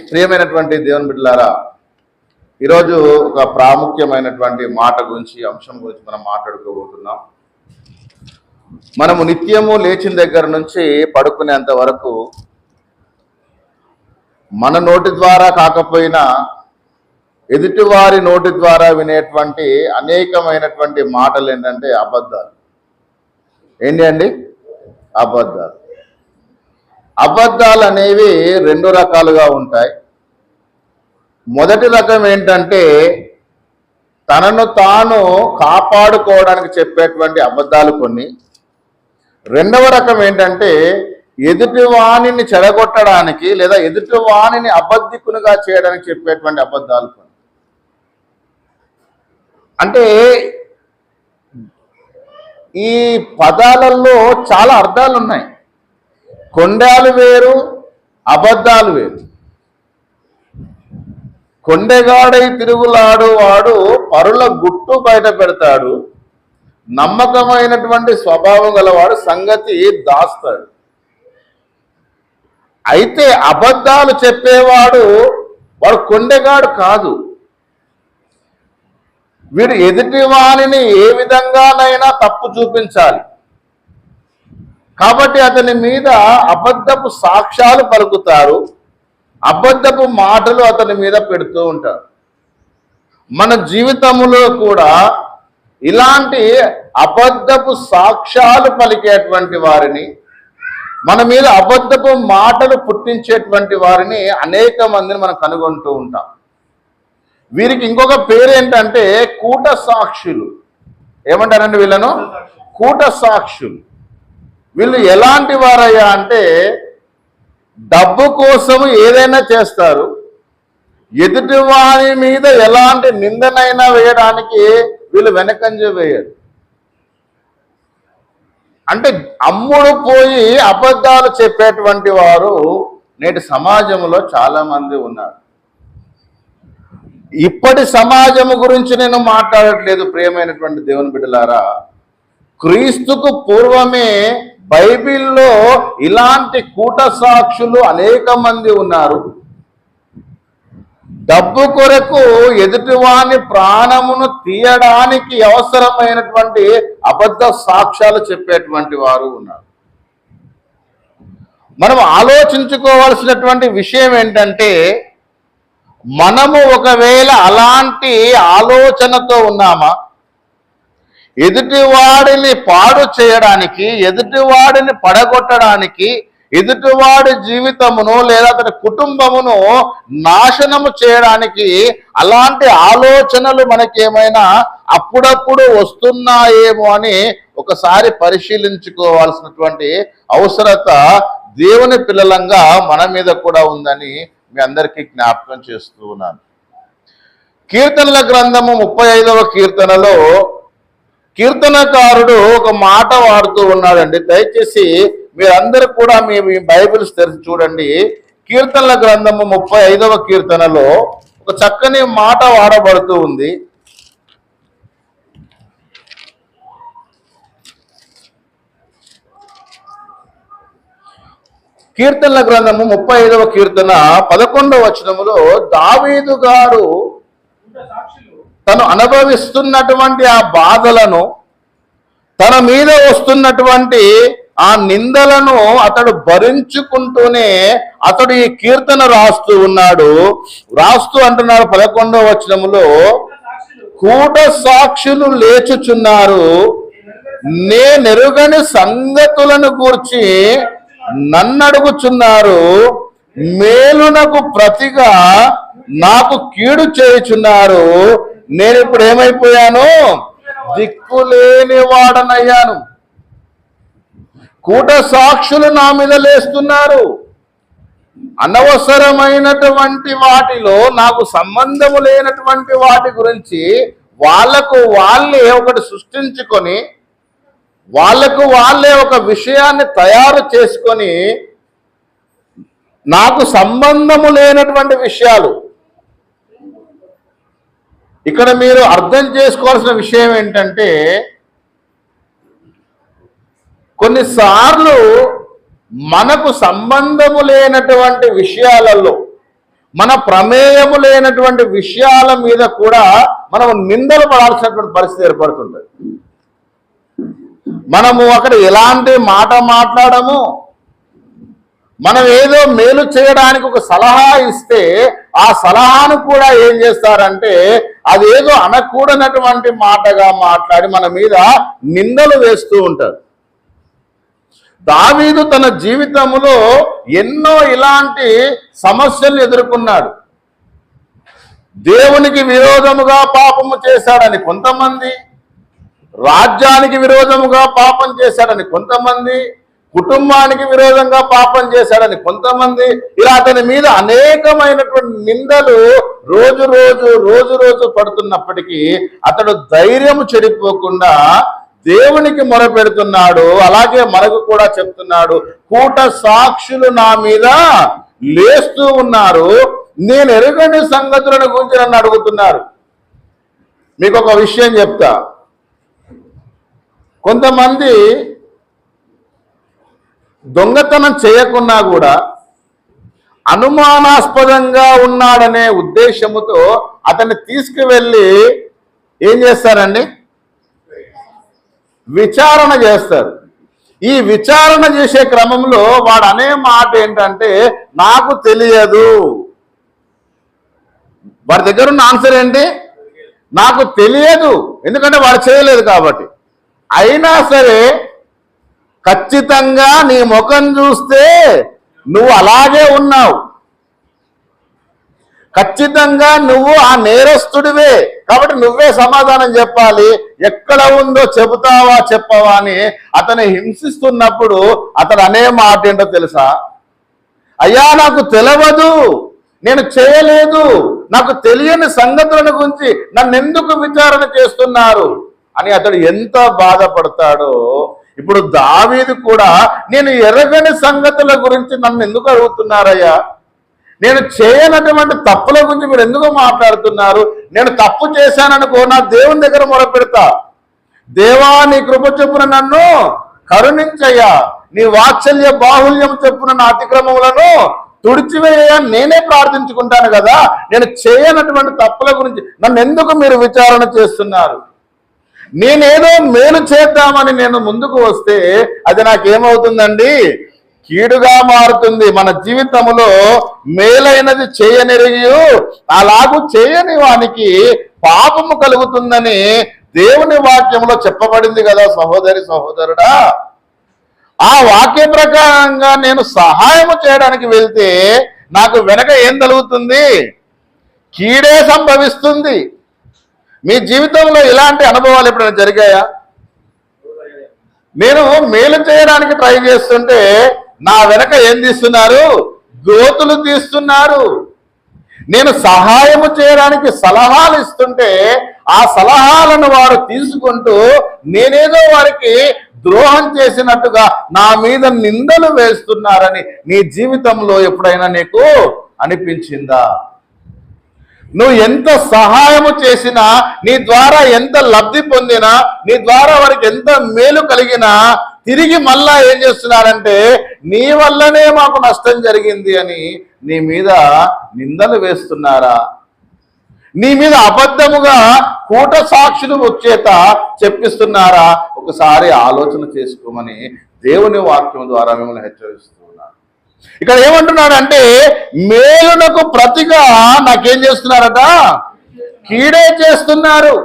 ప్రియమైనటువంటి దేవుని బిడ్డలారా, ఈరోజు ఒక ప్రాముఖ్యమైనటువంటి మాట గురించి, అంశం గురించి మనం మాట్లాడుకోబోతున్నాం. మనము నిత్యము లేచిన దగ్గర నుంచి పడుకునేంత వరకు మన నోటి ద్వారా కాకపోయినా ఎదుటివారి నోటి ద్వారా వినేటువంటి అనేకమైనటువంటి మాటలు ఏంటంటే అబద్ధాలు. ఏంటి అండి? అబద్ధాలు. అబద్ధాలు అనేవి రెండు రకాలుగా ఉంటాయి. మొదటి రకం ఏంటంటే తనను తాను కాపాడుకోవడానికి చెప్పేటువంటి అబద్ధాలు కొన్ని. రెండవ రకం ఏంటంటే ఎదుటివాణిని చెడగొట్టడానికి లేదా ఎదుటివాణిని అబద్ధికునిగా చేయడానికి చెప్పేటువంటి అబద్ధాలు కొన్ని. అంటే ఈ పదాలలో చాలా అర్థాలు ఉన్నాయి. కొండాలు వేరు, అబద్ధాలు వేరు. కొండెగాడై తిరుగులాడు వాడు పరుల గుట్టు బయట పెడతాడు, నమ్మకమైనటువంటి స్వభావం గలవాడు సంగతి దాస్తాడు. అయితే అబద్ధాలు చెప్పేవాడు వాడు కొండెగాడు కాదు. వీడు ఎదుటి వాణిని ఏ విధంగానైనా తప్పు చూపించాలి కాబట్టి అతని మీద అబద్ధపు సాక్ష్యాలు పలుకుతారు, అబద్ధపు మాటలు అతని మీద పెడుతూ ఉంటారు. మన జీవితంలో కూడా ఇలాంటి అబద్ధపు సాక్ష్యాలు పలికేటువంటి వారిని, మన మీద అబద్ధపు మాటలు పుట్టించేటువంటి వారిని అనేక మందిని మనం కనుగొంటూ ఉంటాం. వీరికి ఇంకొక పేరు ఏంటంటే కూట సాక్షులు. ఏమంటారండి వీళ్ళను? కూట సాక్షులు. వీళ్ళు ఎలాంటి వారయ్యా అంటే డబ్బు కోసం ఏదైనా చేస్తారు, ఎదుటి వారి మీద ఎలాంటి నిందనైనా వేయడానికి వీళ్ళు వెనకంజ వేయరు. అంటే అమ్ముడు పోయి అబద్ధాలు చెప్పేటువంటి వారు నేటి సమాజంలో చాలా మంది ఉన్నారు. ఇప్పటి సమాజము గురించి నేను మాట్లాడట్లేదు ప్రియమైనటువంటి దేవుని బిడ్డలారా. క్రీస్తుకు పూర్వమే బైబిల్లో ఇలాంటి కూట సాక్షులు అనేక మంది ఉన్నారు. డబ్బు కొరకు ఎదుటివాని ప్రాణమును తీయడానికి అవసరమైనటువంటి అబద్ధ సాక్ష్యాలు చెప్పేటువంటి వారు ఉన్నారు. మనం ఆలోచించుకోవాల్సినటువంటి విషయం ఏంటంటే మనము ఒకవేళ అలాంటి ఆలోచనతో ఉన్నామా? ఎదుటివాడిని పాడు చేయడానికి, ఎదుటివాడిని పడగొట్టడానికి, ఎదుటివాడి జీవితమును లేదా అతని కుటుంబమును నాశనము చేయడానికి అలాంటి ఆలోచనలు మనకేమైనా అప్పుడప్పుడు వస్తున్నాయేమో అని ఒకసారి పరిశీలించుకోవాల్సినటువంటి అవసరత దేవుని పిల్లలంగా మన మీద కూడా ఉందని మీ అందరికీ జ్ఞాపకం చేస్తూ ఉన్నాను. కీర్తనల గ్రంథము 35వ కీర్తనలో కీర్తనకారుడు ఒక మాట వాడుతూ ఉన్నాడండి. దయచేసి మీరందరూ కూడా మీ బైబిల్స్ తెరిచి చూడండి. కీర్తనల గ్రంథము 35వ కీర్తనలో ఒక చక్కని మాట వాడబడుతూ ఉంది. కీర్తనల గ్రంథము 35వ కీర్తన 11వ వచనములో దావీదు గారు తను అనుభవిస్తున్నటువంటి ఆ బాధలను, తన మీద వస్తున్నటువంటి ఆ నిందలను అతడు భరించుకుంటూనే అతడు ఈ కీర్తన రాస్తూ ఉన్నాడు. రాస్తూ అంటున్నాడు 11వ వచనములో, కూట సాక్షులు లేచుచున్నారు, నేనెరుగని సంగతులను గూర్చి నన్నడుగుచున్నారు, మేలునకు ప్రతిగా నాకు కీడు చేయుచున్నారు. నేను ఇప్పుడు ఏమైపోయాను? దిక్కులేని వాడనయ్యాను. కూట సాక్షులు నా మీద లేస్తున్నారు. అనవసరమైనటువంటి వాటిలో, నాకు సంబంధము లేనటువంటి వాటి గురించి వాళ్లకు వాళ్ళే ఒకటి సృష్టించుకొని, వాళ్లకు వాళ్ళే ఒక విషయాన్ని తయారు చేసుకొని, నాకు సంబంధము లేనటువంటి విషయాలు. ఇక్కడ మీరు అర్థం చేసుకోవాల్సిన విషయం ఏంటంటే కొన్నిసార్లు మనకు సంబంధము లేనటువంటి విషయాలలో మన ప్రమేయము లేనటువంటి విషయాల మీద కూడా మనం నిందలు పడాల్సినటువంటి పరిస్థితి ఏర్పడుతుంటుంది. మనము అక్కడ ఎలాంటి మాట మాట్లాడము, మనం ఏదో మేలు చేయడానికి ఒక సలహా ఇస్తే ఆ సలహాను కూడా ఏం చేస్తారంటే అదేదో అనకూడనటువంటి మాటగా మాట్లాడి మన మీద నిందలు వేస్తూ ఉంటారు. దావీదు తన జీవితంలో ఎన్నో ఇలాంటి సమస్యలు ఎదుర్కొన్నాడు. దేవునికి విరోధముగా పాపము చేశాడని కొంతమంది, రాజ్యానికి విరోధముగా పాపం చేశాడని కొంతమంది, కుటుంబానికి విరోధంగా పాపం చేశాడని కొంతమంది, ఇలా అతని మీద అనేకమైనటువంటి నిందలు రోజు రోజు పడుతున్నప్పటికీ అతడు ధైర్యం చెడిపోకుండా దేవునికి మొరపెడుతున్నాడు. అలాగే మనకు కూడా చెప్తున్నాడు, కూట సాక్షులు నా మీద లేస్తూ ఉన్నారు, నేను ఎరుగని సంగతులను గురించి నన్ను అడుగుతున్నారు. మీకు ఒక విషయం చెప్తా, కొంతమంది దొంగతనం చేయకున్నా కూడా అనుమానాస్పదంగా ఉన్నాడనే ఉద్దేశముతో అతన్ని తీసుకువెళ్ళి ఏం చేస్తారండి, విచారణ చేస్తారు. ఈ విచారణ చేసే క్రమంలో వాడు అనే మాట ఏంటంటే నాకు తెలియదు. వాడి దగ్గర ఉన్న ఆన్సర్ ఏంటి, నాకు తెలియదు. ఎందుకంటే వాడు చేయలేదు కాబట్టి. అయినా సరే ఖచ్చితంగా నీ ముఖం చూస్తే నువ్వు అలాగే ఉన్నావు, ఖచ్చితంగా నువ్వు ఆ నేరస్తుడివే, కాబట్టి నువ్వే సమాధానం చెప్పాలి, ఎక్కడ ఉందో చెబుతావా చెప్పవా అని అతను హింసిస్తున్నప్పుడు అతను అనే మాట ఏంటో తెలుసా, అయ్యా నాకు తెలియదు, నేను చేయలేదు, నాకు తెలియని సంగతులను గురించి నన్ను ఎందుకు విచారణ చేస్తున్నారు అని అతడు ఎంత బాధపడతాడో. ఇప్పుడు దావీదు కూడా నేను ఎరగని సంగతుల గురించి నన్ను ఎందుకు అడుగుతున్నారయ్యా, నేను చేయనటువంటి తప్పుల గురించి మీరు ఎందుకు మాట్లాడుతున్నారు, నేను తప్పు చేశాననుకో నా దేవుని దగ్గర మొరపెడతా, దేవా నీ కృప చొప్పున నన్ను కరుణించయ్యా, నీ వాత్సల్య బాహుల్యం చొప్పున నా అతిక్రమములను తుడిచివేయ నేనే ప్రార్థించుకుంటాను కదా, నేను చేయనటువంటి తప్పుల గురించి నన్ను ఎందుకు మీరు విచారణ చేస్తున్నారు, నేనేదో మేలు చేద్దామని నేను ముందుకు వస్తే అది నాకేమవుతుందండి, కీడుగా మారుతుంది. మన జీవితంలో మేలైనది చేయనిరిగి అలాగూ చేయని వానికి పాపము కలుగుతుందని దేవుని వాక్యంలో చెప్పబడింది కదా సహోదరి సహోదరుడా. ఆ వాక్య ప్రకారంగా నేను సహాయం చేయడానికి వెళ్తే నాకు వెనక ఏం కలుగుతుంది, కీడే సంభవిస్తుంది. మీ జీవితంలో ఇలాంటి అనుభవాలు ఎప్పుడైనా జరిగాయా? నేను మేలు చేయడానికి ట్రై చేస్తుంటే నా వెనక ఏం తీస్తున్నారు, గోతులు తీస్తున్నారు. నేను సహాయము చేయడానికి సలహాలు ఇస్తుంటే ఆ సలహాలను వారు తీసుకుంటూ నేనేదో వారికి ద్రోహం చేసినట్టుగా నా మీద నిందలు వేస్తున్నారని నీ జీవితంలో ఎప్పుడైనా నీకు అనిపించిందా? నువ్వు ఎంత సహాయము చేసినా, నీ ద్వారా ఎంత లబ్ధి పొందినా, నీ ద్వారా వారికి ఎంత మేలు కలిగినా తిరిగి మళ్ళా ఏం చేస్తున్నారంటే నీ వల్లనే మాకు నష్టం జరిగింది అని నీ మీద నిందలు వేస్తున్నారా? నీ మీద అబద్ధముగా కూట సాక్షులు వచ్చేత చెప్పిస్తున్నారా? ఒకసారి ఆలోచన చేసుకోమని దేవుని వాక్యం ద్వారా మిమ్మల్ని హెచ్చరిస్తున్నాను. ఇక్కడ ఏమంటున్నాడంటే మేలునకు ప్రతిగా నాకేం చేస్తున్నారట, కీడే చేస్తున్నారు.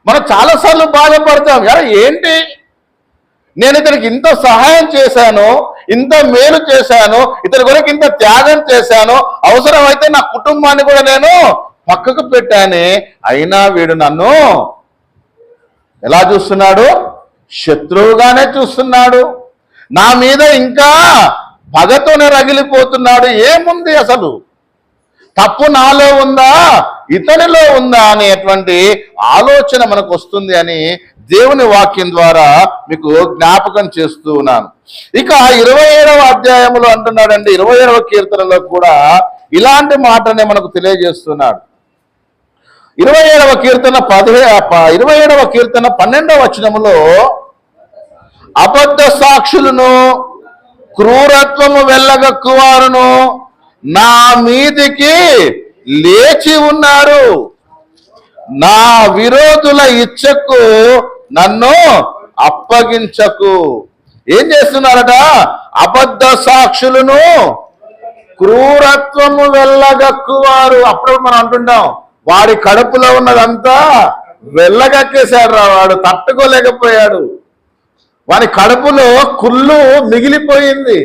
మనం చాలాసార్లు బాధపడతాం, ఏంటి నేను ఇతనికి ఇంత సహాయం చేశాను, ఇంత మేలు చేశాను, ఇతని కొరకు ఇంత త్యాగం చేశాను, అవసరమైతే నా కుటుంబాన్ని కూడా నేను పక్కకు పెట్టానే, అయినా వీడు నన్ను ఎలా చూస్తున్నాడు, శత్రువుగానే చూస్తున్నాడు, నా మీద ఇంకా పగతోనే రగిలిపోతున్నాడు. ఏముంది అసలు, తప్పు నాలో ఉందా ఇతనిలో ఉందా అనేటువంటి ఆలోచన మనకు వస్తుంది అని దేవుని వాక్యం ద్వారా మీకు జ్ఞాపకం చేస్తూ ఉన్నాను. ఇక 27వ అధ్యాయంలో అంటున్నాడండి, 27వ కీర్తనలో కూడా ఇలాంటి మాటనే మనకు తెలియజేస్తున్నాడు. 27వ కీర్తన 12వ వచనములో అబద్ధ సాక్షులను, క్రూరత్వము వెళ్ళగక్కువారును, నా మీదికి లేచి ఉన్నారు. నా విరోధుల ఇచ్చకు నన్ను అప్పగించకు. ఏం చేస్తున్నారట? అబద్ధ సాక్షులను క్రూరత్వము వెళ్ళగక్కువారు. అప్పుడు మనం అంటుంటాం, వాడి కడుపులో ఉన్నదంతా వెళ్ళగక్కేశాడు రా, వాడు తట్టుకోలేకపోయాడు, వాడి కడుపులో కుళ్ళు మిగిలిపోయింది.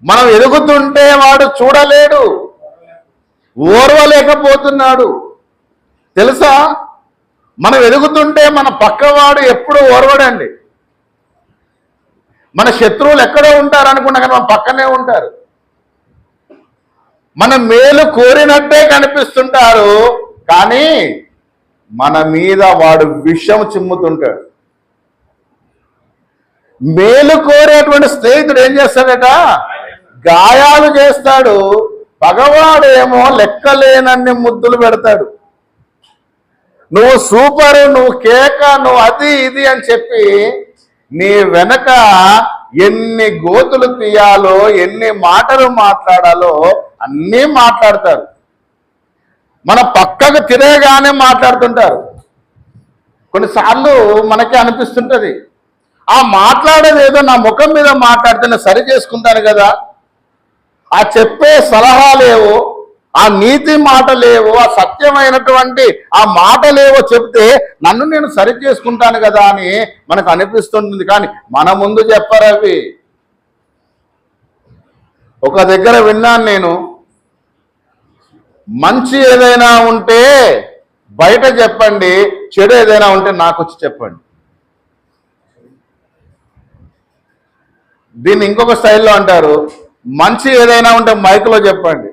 మనం ఎదుగుతుంటే వాడు చూడలేడు, ఓర్వలేకపోతున్నాడు. తెలుసా, మనం ఎదుగుతుంటే మన పక్కవాడు ఎప్పుడు ఓర్వడండి. మన శత్రువులు ఎక్కడో ఉంటారు అనుకున్నా కానీ మన పక్కనే ఉంటారు. మన మేలు కోరినట్టే కనిపిస్తుంటారు, కానీ మన మీద వాడు విషం చిమ్ముతుంటాడు. మేలు కోరేటువంటి స్నేహితుడు ఏం చేస్తాడట? గాయాలు చేస్తాడు. పగవాడేమో లెక్కలేనన్ని ముద్దులు పెడతాడు. నువ్వు సూపరు, నువ్వు కేక, నువ్వు అది ఇది అని చెప్పి నీ వెనక ఎన్ని గోతులు తీయాలో, ఎన్ని మాటలు మాట్లాడాలో అన్నీ మాట్లాడతారు. మన పక్కకు తిరగగానే మాట్లాడుతుంటారు. కొన్నిసార్లు మనకే అనిపిస్తుంటది, ఆ మాట్లాడేది ఏదో నా ముఖం మీద మాట్లాడితే నేను సరి చేసుకుంటాను కదా, ఆ చెప్పే సలహాలేవో, ఆ నీతి మాటలేవో, ఆ సత్యమైనటువంటి ఆ మాటలేవో చెప్తే నన్ను నేను సరి చేసుకుంటాను కదా అని మనకు అనిపిస్తుంటుంది. కానీ మన ముందు చెప్పరు అవి. ఒక దగ్గర విన్నాను నేను, మంచి ఏదైనా ఉంటే బయట చెప్పండి, చెడు ఏదైనా ఉంటే నాకు వచ్చి చెప్పండి. దీన్ని ఇంకొక స్టైల్లో అంటారు, మంచి ఏదైనా ఉంటే మైక్లో చెప్పండి,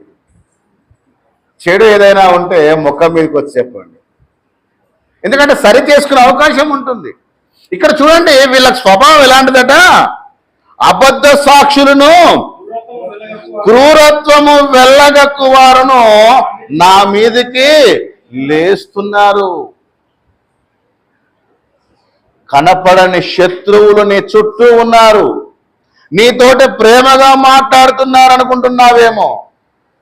చెడు ఏదైనా ఉంటే ముఖం మీదకి వచ్చి చెప్పండి. ఎందుకంటే సరి చేసుకునే అవకాశం ఉంటుంది. ఇక్కడ చూడండి, వీళ్ళ స్వభావం ఎలాంటిదట? అబద్ధ సాక్షులను క్రూరత్వము వెళ్ళగక్కువారును నా మీదికి లేస్తున్నారు. కనపడని శత్రువులు నీ చుట్టూ ఉన్నారు. నీతోటి ప్రేమగా మాట్లాడుతున్నారు అనుకుంటున్నావేమో,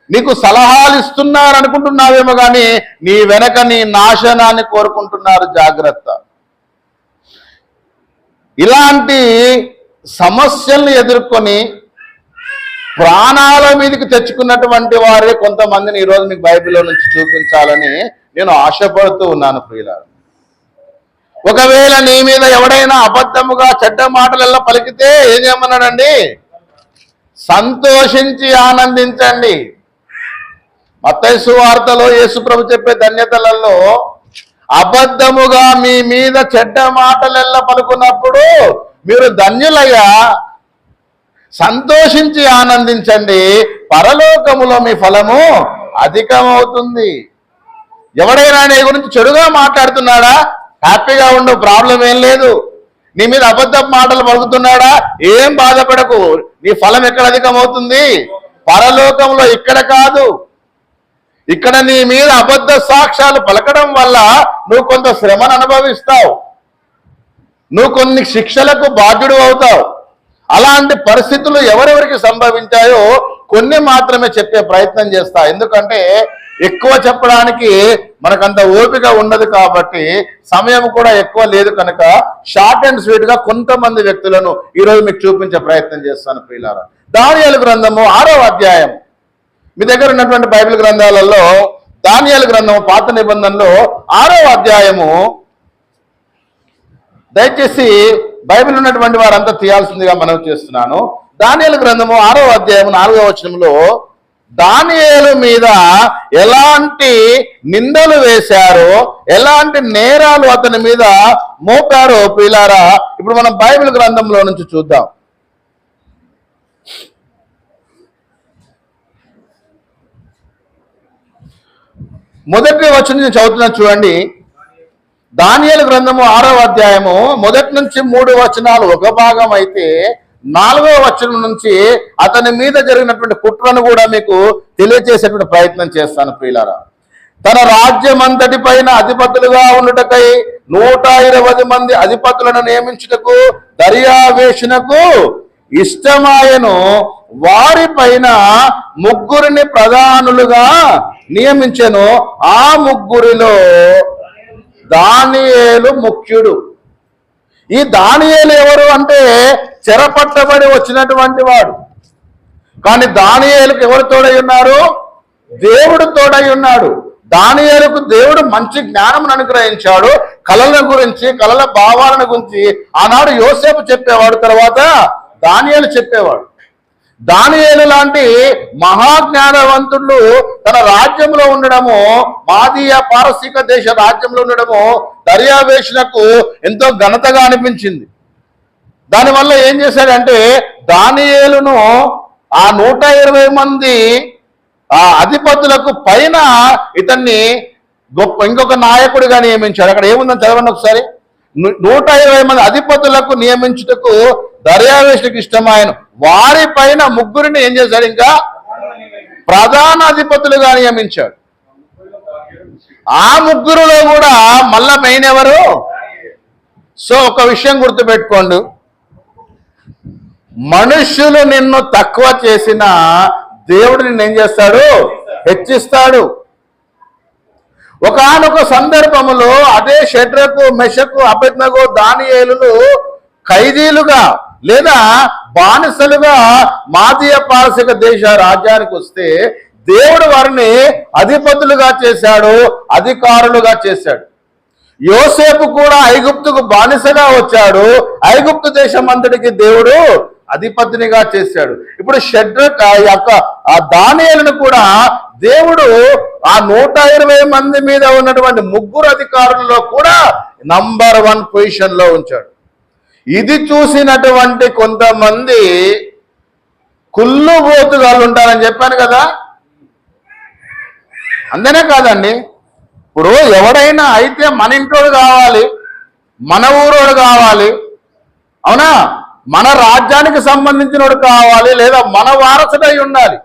నీకు సలహాలు ఇస్తున్నారు అనుకుంటున్నావేమో, కానీ నీ వెనక నీ నాశనాన్ని కోరుకుంటున్నారు. జాగ్రత్త. ఇలాంటి సమస్యల్ని ఎదుర్కొని ప్రాణాల మీదకి తెచ్చుకున్నటువంటి వారే కొంతమందిని ఈరోజు మీకు బైబిల్లో నుంచి చూపించాలని నేను ఆశపడుతూ ఉన్నాను. ప్రియులారా, ఒకవేళ నీ మీద ఎవడైనా అబద్ధముగా చెడ్డ మాటలలో పలికితే ఏం చేయమన్నాడండి? సంతోషించి ఆనందించండి. మత్తయి సువార్తలో యేసుప్రభు చెప్పే ధన్యతలలో అబద్ధముగా మీ మీద చెడ్డ మాటలెల్ల పలుకున్నప్పుడు మీరు ధన్యులయ్యా, సంతోషించి ఆనందించండి, పరలోకములో మీ ఫలము అధికమవుతుంది. ఎవడైనా నీ గురించి చెడుగా మాట్లాడుతున్నాడా? హ్యాపీగా ఉండు, ప్రాబ్లం ఏం లేదు. నీ మీద అబద్ధ మాటలు పలుకుతున్నాడా? ఏం బాధపడకు, నీ ఫలం ఎక్కడ అధికమవుతుంది? పరలోకంలో. ఇక్కడ కాదు. ఇక్కడ నీ మీద అబద్ధ సాక్ష్యాలు పలకడం వల్ల నువ్వు కొంత శ్రమను అనుభవిస్తావు, నువ్వు కొన్ని శిక్షలకు బాధ్యుడు అవుతావు. అలాంటి పరిస్థితులు ఎవరెవరికి సంభవించాయో కొన్ని మాత్రమే చెప్పే ప్రయత్నం చేస్తా. ఎందుకంటే ఎక్కువ చెప్పడానికి మనకంత ఓపిక ఉండదు, కాబట్టి సమయం కూడా ఎక్కువ లేదు కనుక షార్ట్ అండ్ స్వీట్ గా కొంతమంది వ్యక్తులను ఈరోజు మీకు చూపించే ప్రయత్నం చేస్తాను. ప్రియులారా, దానియేలు గ్రంథము 6వ అధ్యాయం. మీ దగ్గర ఉన్నటువంటి బైబిల్ గ్రంథాలలో దానియేలు గ్రంథము పాత నిబంధనలో 6వ అధ్యాయము, దయచేసి బైబిల్ ఉన్నటువంటి వారంతా తీయాల్సిందిగా మనవి చేస్తున్నాను. దానియేలు గ్రంథము 6వ అధ్యాయము 4వ వచనంలో దానియేలు మీద ఎలాంటి నిందలు వేశారో, ఎలాంటి నేరాలు అతని మీద మోపారో ప్రియులారా ఇప్పుడు మనం బైబిల్ గ్రంథంలో నుంచి చూద్దాం. మొదటి వచనం నుంచి చదువుతున్నా చూడండి. దానియేలు గ్రంథము 6వ అధ్యాయము మొదటి నుంచి 3 వచనాలు ఒక భాగం అయితే, 4వ వచనం నుంచి అతని మీద జరిగినటువంటి కుట్రను కూడా మీకు తెలియజేసేటువంటి ప్రయత్నం చేస్తాను. ప్రియులారా, తన రాజ్యమంతటి పైన అధిపతులుగా ఉండుటకై 120 మంది అధిపతులను నియమించుటకు దర్యావేషునకు ఇష్టమాయను. వారి పైన ముగ్గురిని ప్రధానులుగా నియమించెను. ఆ ముగ్గురిలో దానియేలు ముఖ్యుడు. ఈ దానియేలు ఎవరు అంటే చెరపట్టబడి వచ్చినటువంటి వాడు. కానీ దానియేలుకు ఎవరు తోడై ఉన్నారు? దేవుడు తోడై ఉన్నాడు. దానియేలుకు దేవుడు మంచి జ్ఞానం అనుగ్రహించాడు. కళల గురించి, కళల భావాలను గురించి ఆనాడు యోసేపు చెప్పేవాడు, తర్వాత దానియేలు చెప్పేవాడు. దానియేలు లాంటి మహాజ్ఞానవంతులు తన రాజ్యంలో ఉండడము, మాదీయ పారసీక దేశ రాజ్యంలో ఉండడము దర్యావేషునకు ఎంతో ఘనతగా అనిపించింది. దానివల్ల ఏం చేశాడంటే దానియేలును ఆ 120 మంది ఆ అధిపతులకు పైన ఇతన్ని ఇంకొక నాయకుడిగా నియమించాడు. అక్కడ ఏముందని చదవండి ఒకసారి. 120 మంది అధిపతులకు నియమించుటకు దర్యావేషునికి ఇష్టమాయను. వారి పైన ముగ్గురిని ఏం చేశాడు? ఇంకా ప్రధాన అధిపతులుగా నియమించాడు. ఆ ముగ్గురులో కూడా మళ్ళా మెయిన్ ఎవరు? సో ఒక విషయం గుర్తుపెట్టుకోండి, మనుష్యులు నిన్ను తక్కువ చేసిన దేవుడు నిన్ను ఏం చేస్తాడు? హెచ్చిస్తాడు. ఒకానొక సందర్భములో అదే షడ్రకు, మెషకు, అబేద్నెగో, దానియేలులు ఖైదీలుగా లేదా బానిసలుగా మాదీయ పారసీక దేశ రాజ్యానికి వస్తే దేవుడు వారిని అధిపతులుగా చేశాడు, అధికారులుగా చేశాడు. యోసేపు కూడా ఐగుప్తుకు బానిసగా వచ్చాడు. ఐగుప్తు దేశం అంతటికి దేవుడు అధిపతినిగా చేశాడు. ఇప్పుడు షడ్రక్ ఆ దానియేలును కూడా దేవుడు ఆ 120 మంది మీద ఉన్నటువంటి ముగ్గురు అధికారులలో కూడా నంబర్ 1 పొజిషన్ లో ఉంచాడు. ఇది చూసినటువంటి కొంతమంది కుళ్ళుబోతుగాళ్ళు ఉంటారని చెప్పాను కదా. అందనే కాదండి, ఇప్పుడు ఎవడైనా అయితే మన ఇంటోడు కావాలి, మన ఊరోడు కావాలి, అవునా, మన రాజ్యానికి సంబంధించినోడు కావాలి, లేదా మన వారసుడై ఉండాలి.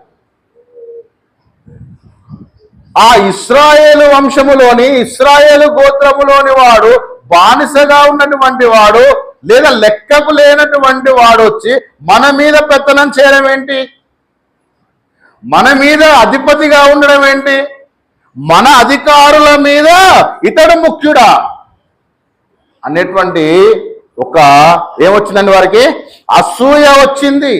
ఆ ఇశ్రాయేలు వంశములోని, ఇశ్రాయేలు గోత్రములోని వాడు బానిసగా ఉన్నటువంటి వాడు లేదా లెక్కకు లేనటువంటి వాడు వచ్చి మన మీద పెత్తనం చేయడం ఏంటి? మన మీద అధిపతిగా ఉండడం ఏంటి? మన అధికారుల మీద ఇతడు ముఖ్యుడా అనేటువంటి ఒక ఏమొచ్చిందండి వారికి? అసూయ వచ్చింది.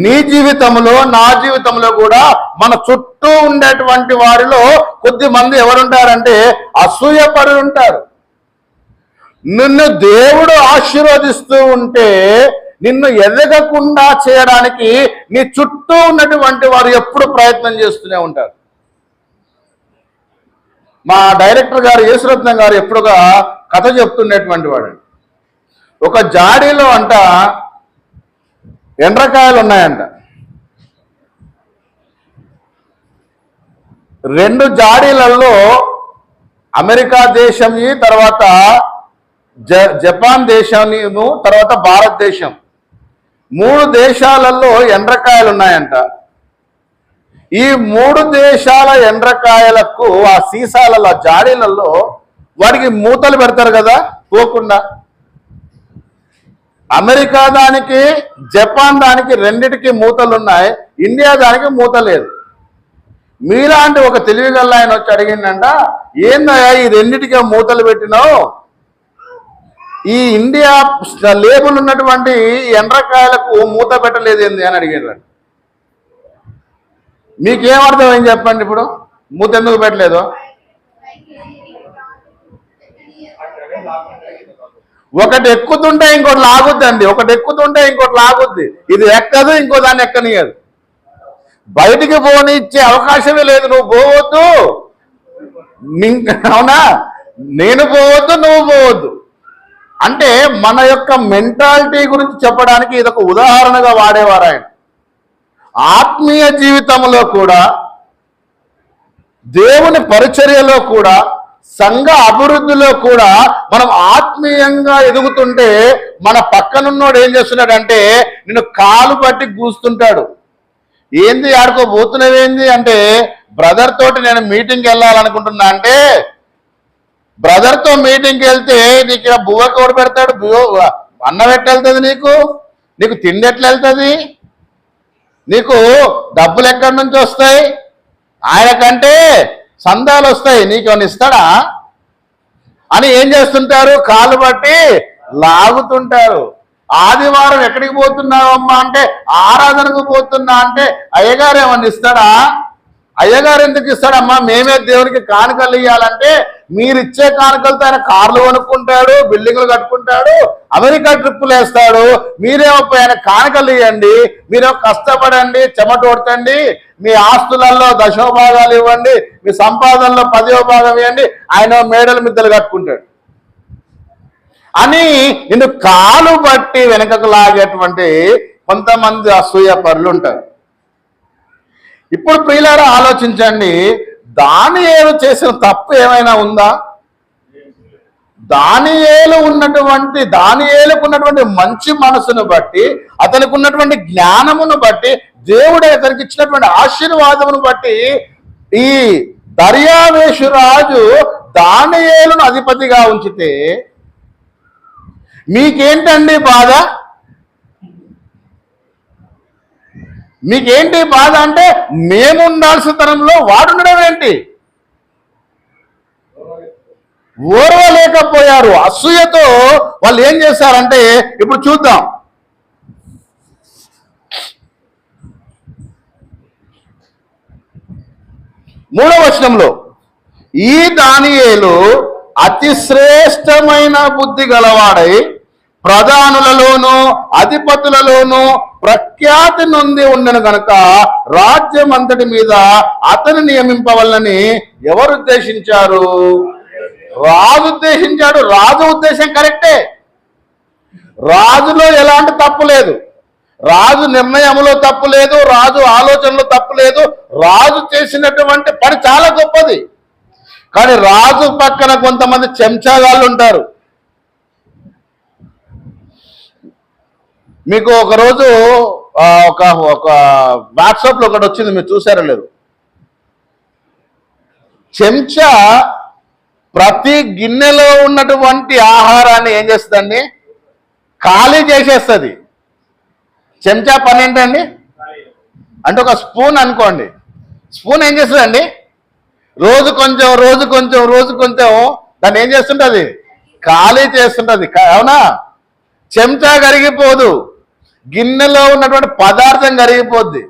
నీ జీవితంలో, నా జీవితంలో కూడా మన చుట్టూ ఉండేటువంటి వారిలో కొద్ది మంది ఎవరుంటారంటే అసూయపరులు ఉంటారు. నిన్ను దేవుడు ఆశీర్వదిస్తూ ఉంటే నిన్ను ఎదగకుండా చేయడానికి నీ చుట్టూ ఉన్నటువంటి వారు ఎప్పుడు ప్రయత్నం చేస్తూనే ఉంటారు. మా డైరెక్టర్ గారు యేసురత్నం గారు ఎప్పుడుగా కథ చెప్తున్నటువంటి వాడు. ఒక జాడీలో అంట ఎండ్రకాయలు ఉన్నాయంట. 2 జాడీలలో అమెరికా దేశం, తర్వాత జపాన్ దేశం, తర్వాత భారతదేశం, 3 దేశాలలో ఎండ్రకాయలు ఉన్నాయంట. ఈ 3 దేశాల ఎండ్రకాయలకు ఆ సీసాల జాడీలలో వాటికి మూతలు పెడతారు కదా పోకుండా. అమెరికా దానికి, జపాన్ దానికి రెండిటికి మూతలు ఉన్నాయి, ఇండియా దానికి మూత లేదు. మీలాంటి ఒక తెలివిగల్ల ఆయన వచ్చి అడిగిందంట, ఏందయ్యా ఈ రెండిటికే మూతలు పెట్టినావు, ఈ ఇండియా లేబుల్ ఉన్నటువంటి ఎండ్రకాయలకు మూత పెట్టలేదు ఏంది అని అడిగారు. మీకేమర్థమైంది చెప్పండి? ఇప్పుడు మూత ఎందుకు పెట్టలేదు? ఒకటి ఎక్కుతుంటే ఇంకోటి లాగుద్దండి, ఒకటి ఎక్కుతుంటే ఇంకోటి లాగుద్ది. ఇది ఎక్కదు, ఇంకో దాన్ని ఎక్కనియదు. బయటికి పోనిచ్చే అవకాశమే లేదు. నువ్వు పోవద్దు, అవునా, నేను పోవద్దు, నువ్వు పోవద్దు అంటే మన యొక్క మెంటాలిటీ గురించి చెప్పడానికి ఇదొక ఉదాహరణగా వాడేవారు ఆయన. ఆత్మీయ జీవితంలో కూడా, దేవుని పరిచర్యలో కూడా, సంఘ అభివృద్ధిలో కూడా మనం ఆత్మీయంగా ఎదుగుతుంటే మన పక్కనున్నోడు ఏం చేస్తున్నాడంటే నిన్ను కాలు పట్టి కూస్తుంటాడు. ఏంది ఆడుకో పోతున్నవేంది అంటే, బ్రదర్ తోటి నేను మీటింగ్కి వెళ్ళాలనుకుంటున్నా అంటే, బ్రదర్తో మీటింగ్కి వెళ్తే నీకు బువ్వ కోడి పెడతాడు, అన్నం ఎట్టెళ్తుంది నీకు, నీకు తిండి ఎట్లా వెళ్తుంది? నీకు డబ్బులు ఎక్కడి నుంచి వస్తాయి? ఆయన కంటే సందాలు వస్తాయి, నీకేమైనా ఇస్తాడా అని ఏం చేస్తుంటారు? కాలు బట్టి లాగుతుంటారు. ఆదివారం ఎక్కడికి పోతున్నావమ్మా అంటే ఆరాధనకు పోతున్నా అంటే అయ్యగారు ఏమన్నా ఇస్తాడా? అయ్యగారు ఎందుకు ఇస్తాడమ్మా? మేమే దేవునికి కానుకలు ఇవ్వాలంటే మీరిచ్చే కానుకలతో ఆయన కార్లు కొనుక్కుంటాడు, బిల్డింగ్లు కట్టుకుంటాడు, అమెరికా ట్రిప్పులు వేస్తాడు. మీరేమో ఆయన కానుకలు ఇవ్వండి, మీరేమో కష్టపడండి, చెమటోడ్తండి, మీ ఆస్తులలో 10వ భాగాలు ఇవ్వండి, మీ సంపాదనలో 10వ భాగం ఇవ్వండి, ఆయన మేడల మిద్దలు కట్టుకుంటాడు అని నిన్ను కాలు బట్టి వెనకకు లాగేటువంటి కొంతమంది అసూయ పరులు ఉంటారు. ఇప్పుడు ప్రియులారా ఆలోచించండి, దానియేలు చేసిన తప్పు ఏమైనా ఉందా? దానియేలుకు ఉన్నటువంటి మంచి మనసును బట్టి, అతనికి ఉన్నటువంటి జ్ఞానమును బట్టి, దేవుడు అతనికి ఇచ్చినటువంటి ఆశీర్వాదమును బట్టి ఈ దర్యావేషు రాజు దానియేలును అధిపతిగా ఉంచితే మీకేంటండి బాధ? మీకేంటి బాధ అంటే మేము ఉండాల్సిన తరంలో వాడుండడం ఏంటి? ఓర్వలేకపోయారు. అసూయతో వాళ్ళు ఏం చేశారంటే ఇప్పుడు చూద్దాం. 3వ వచనంలో ఈ దానియేలు అతి శ్రేష్టమైన బుద్ధి గలవాడై ప్రధానులలోనూ అధిపతులలోనూ ప్రఖ్యాతి నొంది ఉండను గనక రాజ్యం అంతటి మీద అతను నియమింపవల్లని ఎవరు ఉద్దేశించారు? రాజు ఉద్దేశించాడు. రాజు ఉద్దేశం కరెక్టే, రాజులో ఎలాంటి తప్పు లేదు, రాజు నిర్ణయంలో తప్పు లేదు, రాజు ఆలోచనలో తప్పు లేదు, రాజు చేసినటువంటి పని చాలా గొప్పది. కానీ రాజు పక్కన కొంతమంది చెంచాగాళ్ళు ఉంటారు. మీకు ఒకరోజు ఒక వాట్సాప్లో ఒకటి వచ్చింది, మీరు చూసారో లేదు. చెంచా ప్రతి గిన్నెలో ఉన్నటువంటి ఆహారాన్ని ఏం చేస్తుందండి? ఖాళీ చేసేస్తుంది. చెంచా పని ఏంటండి అంటే ఒక స్పూన్ అనుకోండి, స్పూన్ ఏం చేస్తుందండి? రోజు కొంచెం దాన్ని ఏం చేస్తుంటుంది? ఖాళీ చేస్తుంటుంది, అవునా? చెంచా కరిగిపోదు, గిన్నెలో ఉన్నటువంటి పదార్థం కరిగిపోద్ది.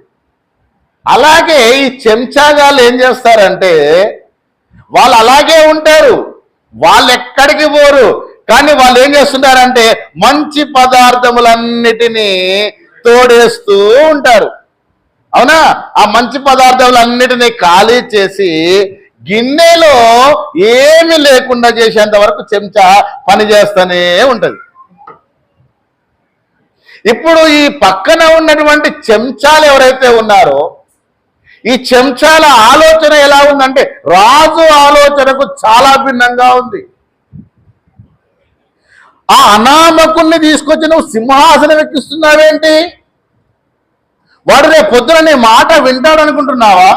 అలాగే ఈ చెంచాగాళ్ళు ఏం చేస్తారంటే వాళ్ళు అలాగే ఉంటారు, వాళ్ళు ఎక్కడికి పోరు. కానీ వాళ్ళు ఏం చేస్తుంటారంటే మంచి పదార్థములన్నిటినీ తోడేస్తూ ఉంటారు, అవునా? ఆ మంచి పదార్థములన్నిటినీ ఖాళీ చేసి గిన్నెలో ఏమి లేకుండా చేసేంత వరకు చెంచా పని చేస్తూనే ఉంటది. ఇప్పుడు ఈ పక్కన ఉన్నటువంటి చెంచాలు ఎవరైతే ఉన్నారో ఈ చెంచాల ఆలోచన ఎలా ఉందంటే రాజు ఆలోచనకు చాలా భిన్నంగా ఉంది. ఆ అనామకుల్ని తీసుకొచ్చి నువ్వు సింహాసనం ఎక్కిస్తున్నావేంటి? వాడు రేపు పొద్దున నీ మాట వింటాడు అనుకుంటున్నావా?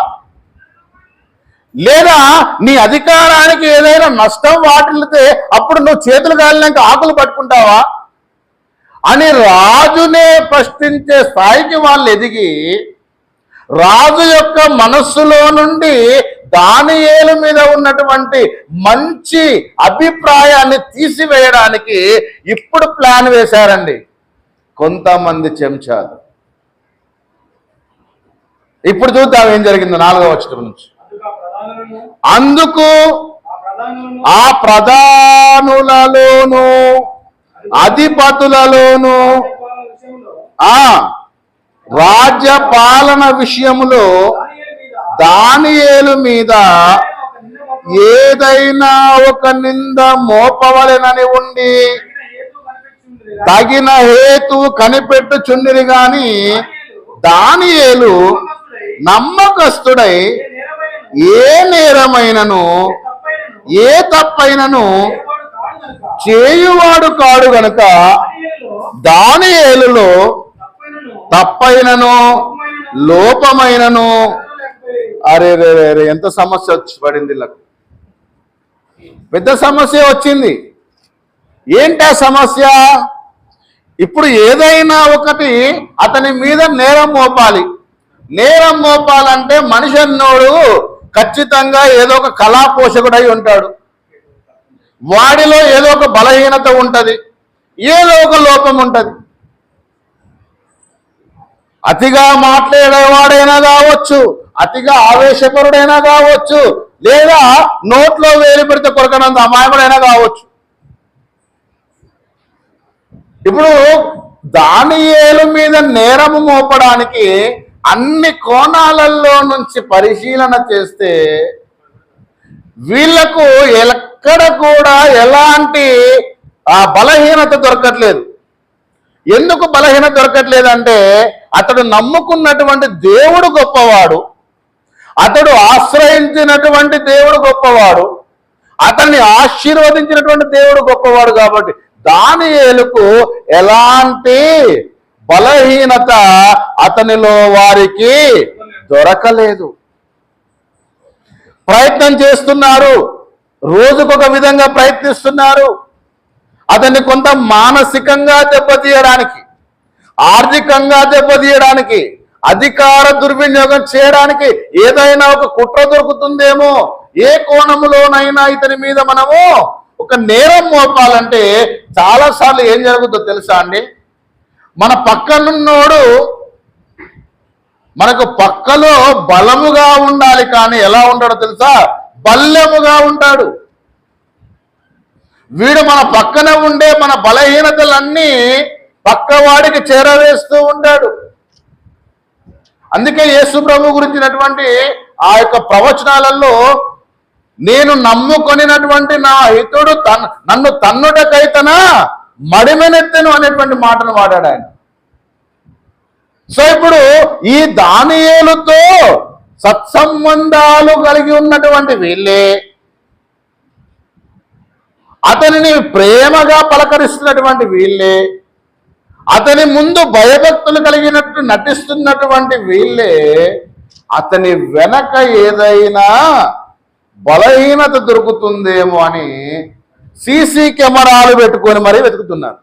లేదా నీ అధికారానికి ఏదైనా నష్టం వాటిల్లితే అప్పుడు నువ్వు చేతులు కాలినాక ఆకులు పట్టుకుంటావా అని రాజునే ప్రశ్నించే స్థాయికి వాళ్ళు ఎదిగి రాజు యొక్క మనస్సులో నుండి దానియేలు మీద ఉన్నటువంటి మంచి అభిప్రాయాన్ని తీసివేయడానికి ఇప్పుడు ప్లాన్ వేశారండి కొంతమంది చెంచాలు. ఇప్పుడు చూద్దాం ఏం జరిగిందో 4వ వచనం నుంచి. అందుకు ఆ ప్రధానులలోను అధిపతులలోను రాజ్య పాలన విషయములో దానియేలు మీద ఏదైనా ఒక నింద మోపవలెనని ఉండి తగిన హేతు కనిపెట్టుచుండిరి గాని దానియేలు నమ్మకస్తుడై ఏ నేరమైనను ఏ తప్పైనను చేయువాడు కాడు గనుక దానియేలులో తప్పైనను లోపమైనను అరే రే రే ఎంత సమస్య వచ్చి పడింది, పెద్ద సమస్య వచ్చింది. ఏంటి ఆ సమస్య? ఇప్పుడు ఏదైనా ఒకటి అతని మీద నేరం మోపాలి. నేరం మోపాలంటే మనిషి అన్నోడు ఖచ్చితంగా ఏదో ఒక కళా పోషకుడై ఉంటాడు. వాడిలో ఏదో ఒక బలహీనత ఉంటుంది, ఏదో ఒక లోపం ఉంటుంది. అతిగా మాట్లాడేవాడైనా కావచ్చు, అతిగా ఆవేశపరుడైనా కావచ్చు, లేదా నోట్లో వేలు పెడితే కొరకనంత అమాయకుడైనా కావచ్చు. ఇప్పుడు దానియేలు మీద నేరము మోపడానికి అన్ని కోణాలలో నుంచి పరిశీలన చేస్తే వీళ్లకు ఎక్కడ కూడా ఎలాంటి బలహీనత దొరకట్లేదు. ఎందుకు బలహీనత దొరకట్లేదంటే అతడు నమ్ముకున్నటువంటి దేవుడు గొప్పవాడు, అతడు ఆశ్రయించినటువంటి దేవుడు గొప్పవాడు, అతన్ని ఆశీర్వదించినటువంటి దేవుడు గొప్పవాడు. కాబట్టి దానియేలుకు ఎలాంటి బలహీనత అతనిలో వారికి దొరకలేదు. ప్రయత్నం చేస్తున్నారు, రోజుకొక విధంగా ప్రయత్నిస్తున్నారు. అతన్ని కొంత మానసికంగా దెబ్బతీయడానికి, ఆర్థికంగా దెబ్బతీయడానికి, అధికార దుర్వినియోగం చేయడానికి ఏదైనా ఒక కుట్ర దొరుకుతుందేమో, ఏ కోణంలోనైనా ఇతని మీద మనము ఒక నేరం మోపాలంటే చాలాసార్లు ఏం జరుగుతుందో తెలుసా అండి? మన పక్కనున్నోడు మనకు పక్కలో బలముగా ఉండాలి, కానీ ఎలా ఉంటాడో తెలుసా? బల్యముగా ఉంటాడు. వీడు మన పక్కన ఉండే మన బలహీనతలన్నీ పక్కవాడికి చేరవేస్తూ ఉంటాడు. అందుకే యేసు ప్రభు గురించినటువంటి ఆ యొక్క ప్రవచనాలలో నేను నమ్ముకొనినటువంటి నా హితుడు నన్ను తన్నుటకైతన మడిమెనెత్తెను అనేటువంటి మాటను వాడాడు ఆయన. సో ఇప్పుడు ఈ దానియేలుతో సత్సంబంధాలు కలిగి ఉన్నటువంటి వీళ్ళే అతనిని ప్రేమగా పలకరిస్తున్నటువంటి వీళ్ళే, అతని ముందు భయభక్తులు కలిగినట్టు నటిస్తున్నటువంటి వీళ్ళే అతని వెనక ఏదైనా బలహీనత దొరుకుతుందేమో అని సీసీ కెమెరాలు పెట్టుకొని మరీ వెతుకుతున్నారు.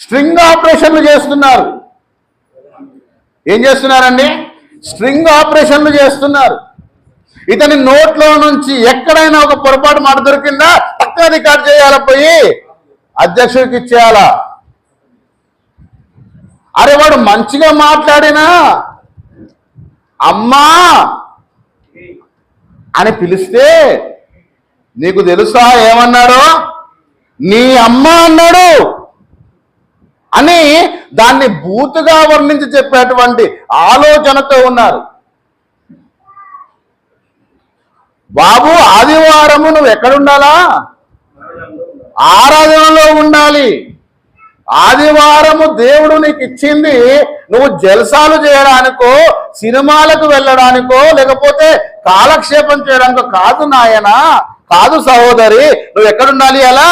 స్ట్రింగ్ ఆపరేషన్లు చేస్తున్నారు. ఏం చేస్తున్నారండి? స్ట్రింగ్ ఆపరేషన్లు చేస్తున్నారు. ఇతని నోట్లో నుంచి ఎక్కడైనా ఒక పొరపాటు మాట దొరికిందా పక్క రికార్డ్ చేయాల, పోయి అధ్యక్షుడికి ఇచ్చేయాలా. అరే వాడు మంచిగా మాట్లాడినా అమ్మా అని పిలిస్తే నీకు తెలుసా ఏమన్నాడు? నీ అమ్మ అన్నాడు అని దాన్ని బూతుగా వర్ణించి చెప్పేటువంటి ఆలోచనతో ఉన్నారు. బాబు, ఆదివారము నువ్వు ఎక్కడుండాలా? ఆరాధనలో ఉండాలి. ఆదివారము దేవుడు నీకు ఇచ్చింది నువ్వు జల్సాలు చేయడానికో, సినిమాలకు వెళ్ళడానికో, లేకపోతే కాలక్షేపం చేయడానికో కాదు నాయనా, కాదు సహోదరి. నువ్వు ఎక్కడుండాలి? అలా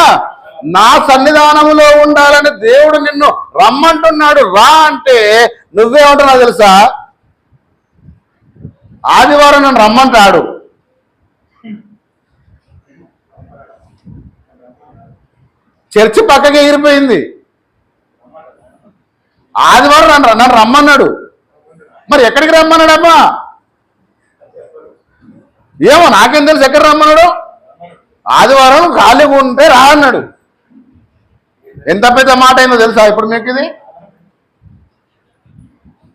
నా సన్నిధానములో ఉండాలని దేవుడు నిన్ను రమ్మంటున్నాడు. రా అంటే నువ్వేమంటున్నావు తెలుసా? ఆదివారం నన్ను రమ్మంటాడు. చర్చి పక్కకి ఎగిరిపోయింది. ఆదివారం నన్ను రమ్మన్నాడు. మరి ఎక్కడికి రమ్మన్నాడమ్మా? ఏమో నాకేం తెలుసు ఎక్కడ రమ్మన్నాడు. ఆదివారం ఖాళీగా ఉంటే రా అన్నాడు. ఎంత పెద్ద మాట అయిందో తెలుసా ఇప్పుడు మీకు ఇది?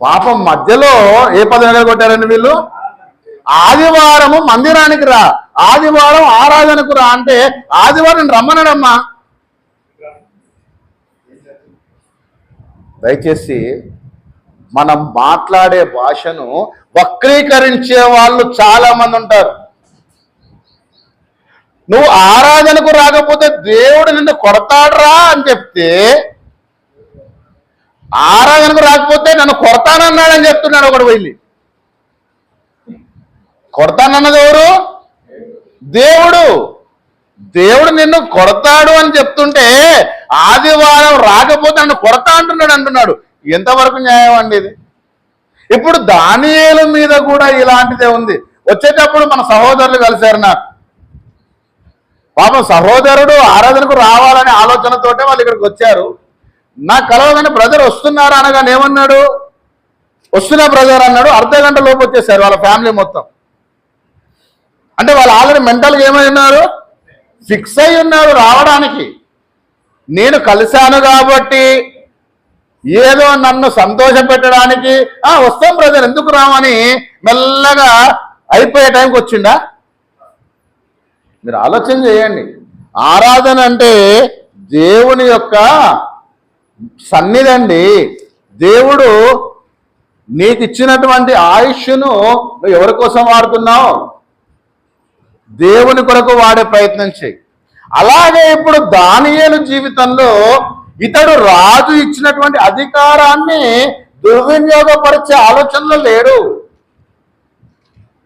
పాపం మధ్యలో ఏ పదవి కొట్టారండి వీళ్ళు? ఆదివారము మందిరానికి రా, ఆదివారం ఆరాధనకు రా అంటే ఆదివారం రమ్మన్నాడమ్మా. దయచేసి మనం మాట్లాడే భాషను వక్రీకరించే వాళ్ళు చాలా మంది ఉంటారు. నువ్వు ఆరాధనకు రాకపోతే దేవుడు నిన్ను కొడతాడురా అని చెప్తే, ఆరాధనకు రాకపోతే నన్ను కొడతానన్నాడని చెప్తున్నాడు ఒకడు. వెళ్ళి కొడతానన్నది ఎవరు? దేవుడు. దేవుడు నిన్ను కొడతాడు అని చెప్తుంటే ఆదివారం రాకపోతే నన్ను కొడతా అంటున్నాడు. ఎంతవరకు న్యాయం అండి ఇది? ఇప్పుడు దానియేలు మీద కూడా ఇలాంటిదే ఉంది. వచ్చేటప్పుడు మన సహోదరులు కలిశారు నాకు. పాపం సహోదరుడు ఆరాధనకు రావాలనే ఆలోచనతోటే వాళ్ళు ఇక్కడికి వచ్చారు. నాకు కలవగానే బ్రదర్ వస్తున్నారా అనగానే ఏమన్నాడు, వస్తున్నా బ్రదర్ అన్నాడు. అర్ధ గంట లోపు వచ్చేసారు వాళ్ళ ఫ్యామిలీ మొత్తం. అంటే వాళ్ళు ఆల్రెడీ మెంటల్గా ఏమై ఉన్నారు, ఫిక్స్ అయి ఉన్నారు రావడానికి. నేను కలిశాను కాబట్టి ఏదో నన్ను సంతోష పెట్టడానికి వస్తాం బ్రదర్ ఎందుకు రామని మెల్లగా అయిపోయే టైంకి వచ్చిండా? మీరు ఆలోచన చేయండి. ఆరాధన అంటే దేవుని యొక్క సన్నిధి అండి. దేవుడు నీకు ఇచ్చినటువంటి ఆయుష్ను నువ్వు ఎవరి కోసం వాడుతున్నావు? దేవుని కొరకు వాడే ప్రయత్నం చేయి. అలాగే ఇప్పుడు దానియేలు జీవితంలో ఇతడు రాజు ఇచ్చినటువంటి అధికారాన్ని దుర్వినియోగపరిచే ఆలోచనలో లేడు.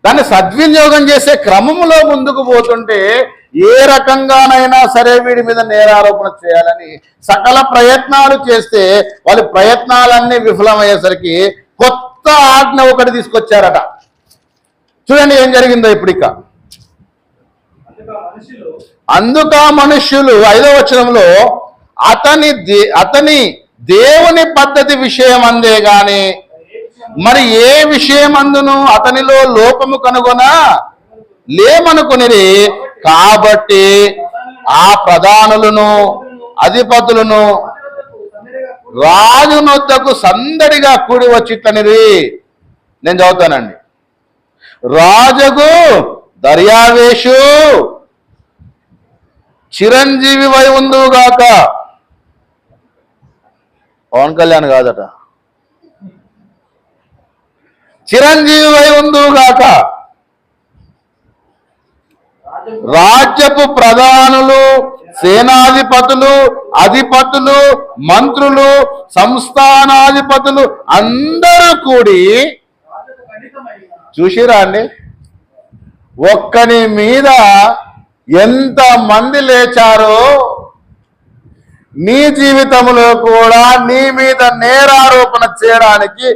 దాన్ని సద్వినియోగం చేసే క్రమంలో ముందుకు పోతుంటే ఏ రకంగానైనా సరే వీడి మీద నేరారోపణ చేయాలని సకల ప్రయత్నాలు చేస్తే వాళ్ళ ప్రయత్నాలన్నీ విఫలమయ్యేసరికి కొత్త ఆజ్ఞ ఒకటి తీసుకొచ్చారట. చూడండి ఏం జరిగిందో ఇప్పుడు. ఇక అందుక మనుష్యులు 5వ వచనంలో అతని దేవుని పద్ధతి విషయం అందే గాని మరి ఏ విషయమందును అతనిలో లోపము కనుగొనా లేమనుకునిరి. కాబట్టి ఆ ప్రధానులను అధిపతులను రాజునొద్దకు సందడిగా కూడి వచ్చిట్లనిరి. నేను చదువుతానండి. రాజుకు దర్యావేషు చిరంజీవి వై ఉందుగాక. పవన్ కళ్యాణ్ కాదట, చిరంజీవి వై ఉందుగాక. రాజ్యపు ప్రధానులు, సేనాధిపతులు, అధిపతులు, మంత్రులు, సంస్థానాధిపతులు అందరూ కూడి చూసిరా అండి, ఒక్కని మీద ఎంత మంది లేచారో నీ జీవితంలో కూడా నీ మీద నేరారోపణ చేయడానికి,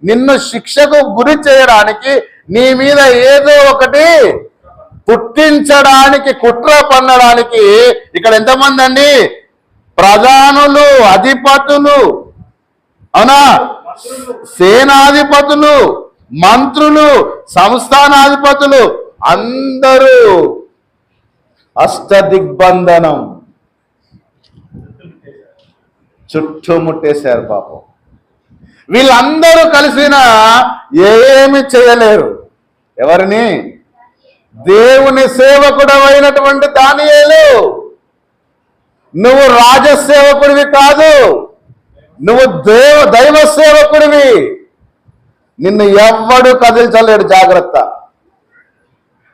నిన్ను శిక్షకు గురి చేయడానికి, నీ మీద ఏదో ఒకటి పుట్టించడానికి, కుట్ర పన్నడానికి ఇక్కడ ఎంతమంది అండి? ప్రధానులు, అధిపతులు, అవునా, సేనాధిపతులు, మంత్రులు, సంస్థానాధిపతులు అందరూ అష్టదిగ్బంధనం చుట్టుముట్టేశారు. పాపం వీళ్ళందరూ కలిసిన ఏమి చేయలేరు. ఎవరిని? దేవుని సేవకుడమైనటువంటి దానియేలు, నువ్వు రాజసేవకుడివి కాదు, నువ్వు దైవ సేవకుడివి. నిన్ను ఎవ్వడు కదిల్చలేడు. జాగ్రత్త.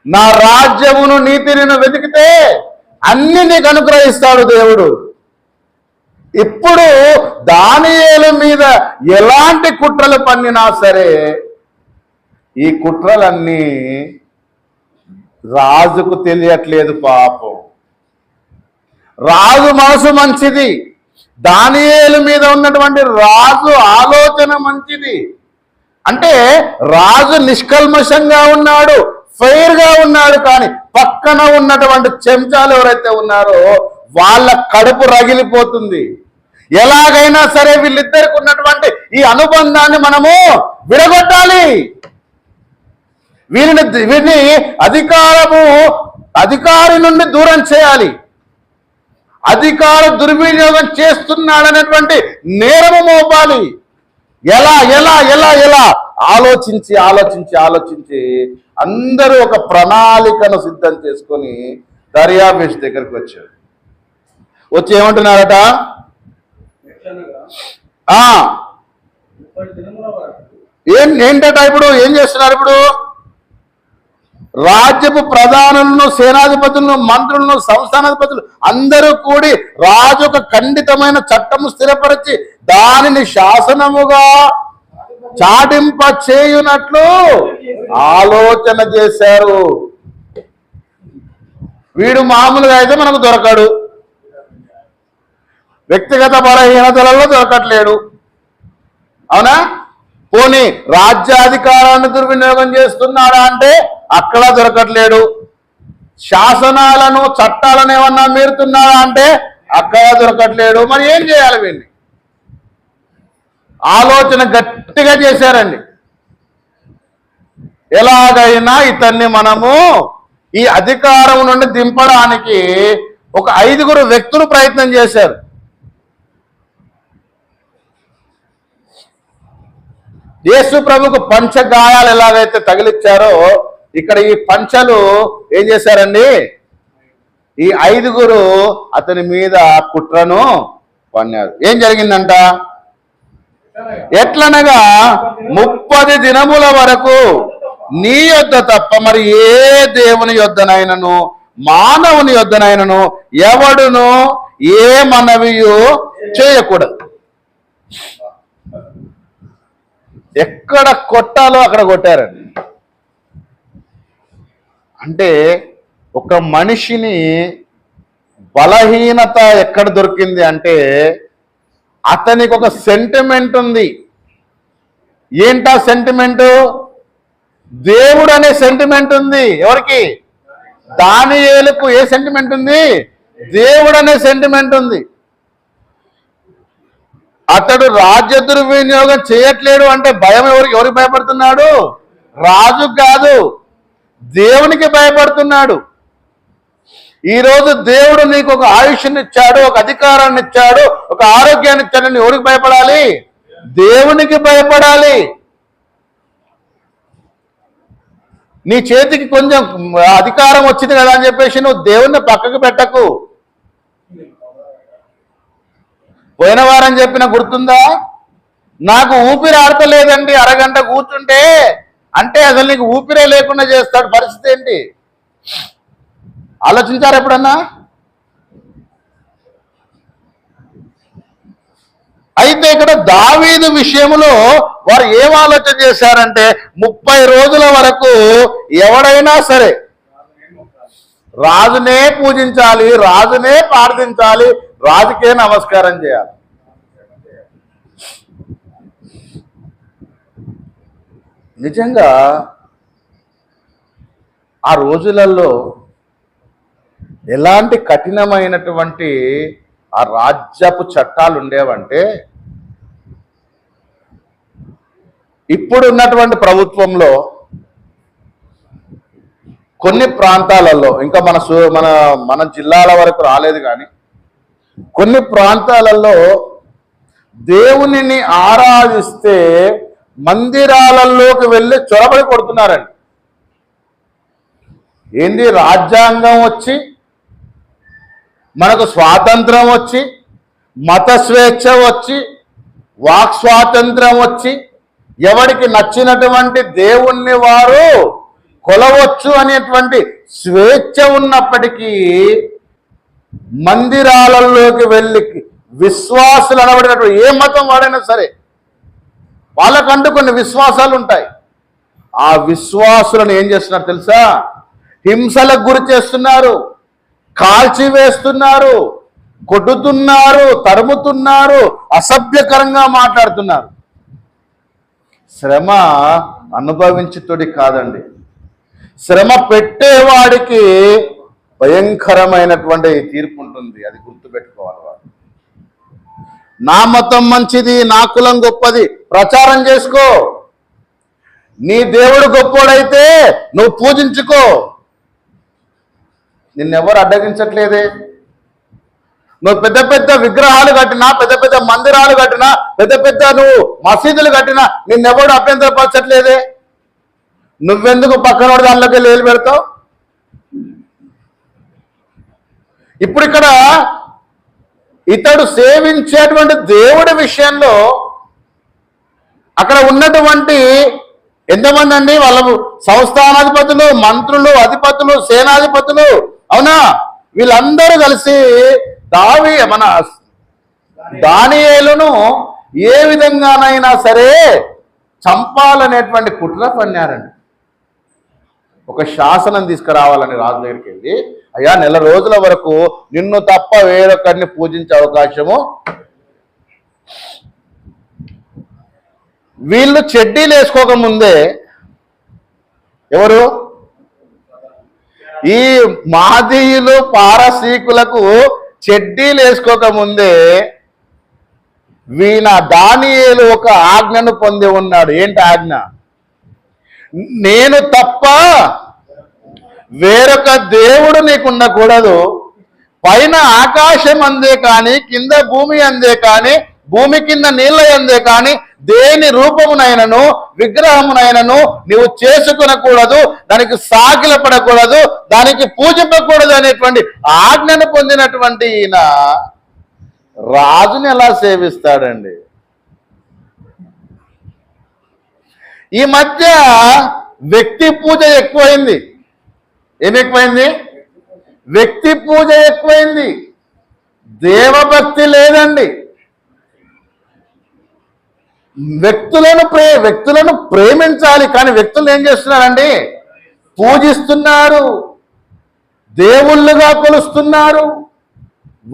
నా రాజ్యమును నీతిని వెతికితే అన్ని నీకు అనుగ్రహిస్తాడు దేవుడు. ఇప్పుడు దానియేలు మీద ఎలాంటి కుట్రలు పన్నినా సరే ఈ కుట్రలన్నీ రాజుకు తెలియట్లేదు. పాపం రాజు మనసు మంచిది, దానియేలు మీద ఉన్నటువంటి రాజు ఆలోచన మంచిది. అంటే రాజు నిష్కల్మషంగా ఉన్నాడు, ఫెయిర్ గా ఉన్నాడు. కానీ పక్కన ఉన్నటువంటి చెంచాలు ఎవరైతే ఉన్నారో వాళ్ళ కడుపు రగిలిపోతుంది. ఎలాగైనా సరే వీళ్ళిద్దరికి ఉన్నటువంటి ఈ అనుబంధాన్ని మనము విడగొట్టాలి. వీరిని అధికారి నుండి దూరం చేయాలి. అధికార దుర్వినియోగం చేస్తున్నాడనేటువంటి నేరము మోపాలి. ఎలా ఎలా ఎలా ఎలా ఆలోచించి ఆలోచించి ఆలోచించి అందరూ ఒక ప్రణాళికను సిద్ధం చేసుకొని దర్యావేషు దగ్గరికి వచ్చారు. వచ్చి ఏమంటున్నారట? ఏంటట ఇప్పుడు ఏం చేస్తున్నారు? ఇప్పుడు రాజ్యపు ప్రధానులను, సేనాధిపతులను, మంత్రులను, సంస్థానాధిపతులు అందరూ కూడి రాజు ఒక ఖండితమైన చట్టము స్థిరపరిచి దానిని శాసనముగా చాటింప చేయునట్లు ఆలోచన చేశారు. వీడు మామూలుగా అయితే మనకు దొరకడు, వ్యక్తిగత బలహీనతలలో దొరకట్లేడు, అవునా? పోనీ రాజ్యాధికారాన్ని దుర్వినియోగం చేస్తున్నాడా అంటే అక్కడ దొరకట్లేడు. శాసనాలను, చట్టాలను ఏమన్నా మీరుతున్నాడా అంటే అక్కడ దొరకట్లేడు, మరి ఏం చేయాలి? వీడిని ఆలోచన గట్టిగా చేశారండి. ఎలాగైనా ఇతన్ని మనము ఈ అధికారం నుండి దింపడానికి ఒక 5 వ్యక్తులు ప్రయత్నం చేశారు. యేసు ప్రభుకు పంచగాయాలు ఎలాగైతే తగిలిచ్చారో ఇక్కడ ఈ పంచలు ఏం చేశారండి? ఈ 5 అతని మీద కుట్రను పన్నారు. ఏం జరిగిందంట? ఎట్లనగా 30 దినముల వరకు నీ యొద్ద తప్ప మరి ఏ దేవుని యొద్దనైనను మానవుని యొద్దనైనను ఎవడును ఏ మనవియు చేయకూడదు. ఎక్కడ కొట్టాలో అక్కడ కొట్టారండి. అంటే ఒక మనిషిని బలహీనత ఎక్కడ దొరికింది అంటే అతనికి ఒక సెంటిమెంట్ ఉంది. ఏంటా సెంటిమెంటు? దేవుడు అనే సెంటిమెంట్ ఉంది. ఎవరికి? దానియేలుకు ఏ సెంటిమెంట్ ఉంది? దేవుడు అనే సెంటిమెంట్ ఉంది. అతడు రాజ్య దుర్వినియోగం చేయట్లేడు అంటే భయం ఎవరికి భయపడుతున్నాడు? రాజు కాదు, దేవునికి భయపడుతున్నాడు. ఈరోజు దేవుడు నీకు ఒక ఆయుష్ని ఇచ్చాడు, ఒక అధికారాన్ని ఇచ్చాడు, ఒక ఆరోగ్యాన్ని ఇచ్చాడు. నువ్వు ఎవరికి భయపడాలి? దేవునికి భయపడాలి. నీ చేతికి కొంచెం అధికారం వచ్చింది కదా అని చెప్పేసి నువ్వు దేవుణ్ణి పక్కకు పెట్టకు. పోయిన వారం చెప్పిన గుర్తుందా? నాకు ఊపిరి ఆడతలేదండి, అరగంట కూర్చుంటే అంటే అసలు నీకు ఊపిరే లేకుండా చేస్తాడు. పరిస్థితి ఏంటి ఆలోచించారు ఎప్పుడన్నా? అయితే ఇక్కడ దావీదు విషయంలో వారు ఏం ఆలోచన చేశారంటే 30 రోజుల వరకు ఎవడైనా సరే రాజునే పూజించాలి, రాజునే ప్రార్థించాలి, రాజుకే నమస్కారం చేయాలి. నిజంగా ఆ రోజులలో ఎలాంటి కఠినమైనటువంటి ఆ రాజ్యపు చట్టాలు ఉండేవంటే ఇప్పుడు ఉన్నటువంటి ప్రభుత్వంలో కొన్ని ప్రాంతాలలో ఇంకా మన జిల్లాల వరకు రాలేదు, కానీ కొన్ని ప్రాంతాలలో దేవునిని ఆరాధిస్తే మందిరాలలోకి వెళ్ళి చొరబడి కొడుతున్నారండి. ఏంది? రాజ్యాంగం వచ్చి మనకు స్వాతంత్రం వచ్చి మత స్వేచ్ఛ వచ్చి వాక్ స్వాతంత్రం వచ్చి ఎవరికి నచ్చినటువంటి దేవుణ్ణి వారు కొలవచ్చు అనేటువంటి స్వేచ్ఛ ఉన్నప్పటికీ మందిరాలలోకి వెళ్ళి విశ్వాసులు అనబడినటువంటి ఏ మతం వాడైనా సరే వాళ్ళకంటూ కొన్ని విశ్వాసాలు ఉంటాయి. ఆ విశ్వాసులను ఏం చేస్తున్నారు తెలుసా? హింసలకు గురి చేస్తున్నారు, కాల్చివేస్తున్నారు, కొట్టుతున్నారు, తరుముతున్నారు, అసభ్యకరంగా మాట్లాడుతున్నారు. శ్రమ అనుభవించుతుడి కాదండి, శ్రమ పెట్టేవాడికి భయంకరమైనటువంటి తీర్పు ఉంటుంది. అది గుర్తుపెట్టుకోవాలి. వాడు నా మతం మంచిది, నా కులం గొప్పది ప్రచారం చేసుకో. నీ దేవుడు గొప్పోడైతే నువ్వు పూజించుకో. నిన్నెవరు అడ్డగించట్లేదే. నువ్వు పెద్ద పెద్ద విగ్రహాలు కట్టినా, పెద్ద పెద్ద మందిరాలు కట్టినా, పెద్ద పెద్ద నువ్వు మసీదులు కట్టినా నిన్నెవడు అభ్యంతరపరచట్లేదే. నువ్వెందుకు పక్కనోడు దానిలోకి లేలు పెడతావు? ఇప్పుడు ఇక్కడ ఇతడు సేవించేటువంటి దేవుడి విషయంలో అక్కడ ఉన్నటువంటి ఎంతమంది అండి? వాళ్ళ సంస్థానాధిపతులు, మంత్రులు, అధిపతులు, సేనాధిపతులు, అవునా? వీళ్ళందరూ కలిసి మన దానియేలును ఏ విధంగానైనా సరే చంపాలనేటువంటి కుట్ర పన్నారండి. ఒక శాసనం తీసుకురావాలని రాజు దగ్గరికి వెళ్ళి, అయ్యా 4 రోజుల వరకు నిన్ను తప్ప వేరొకరిని పూజించే అవకాశము. వీళ్ళు చెడ్డీలు వేసుకోకముందే ఎవరు? ఈ మాదీయులు పారసీకులకు చెడ్డీలు వేసుకోకముందే దానియేలు ఒక ఆజ్ఞను పొంది ఉన్నాడు. ఏంటి ఆజ్ఞ? నేను తప్ప వేరొక దేవుడు నీకు ఉండకూడదు. పైన ఆకాశం అందే కానీ, కింద భూమి అందే కానీ, భూమి కింద నీళ్ళ అందే కానీ దేని రూపమునైనను విగ్రహమునైనను నీవు చేసుకునకూడదు, దానికి సాగిలపడకూడదు, దానికి పూజింపకూడదు అనేటువంటి ఆజ్ఞను పొందినటువంటి ఈయన రాజుని ఎలా సేవిస్తాడండి? ఈ మధ్య వ్యక్తి పూజ ఎక్కువైంది. ఏమి ఎక్కువైంది? వ్యక్తి పూజ ఎక్కువైంది. దేవభక్తి లేదండి. వ్యక్తులను ప్రేమించాలి, కానీ వ్యక్తులు ఏం చేస్తున్నారండి? పూజిస్తున్నారు, దేవుళ్ళుగా కొలుస్తున్నారు.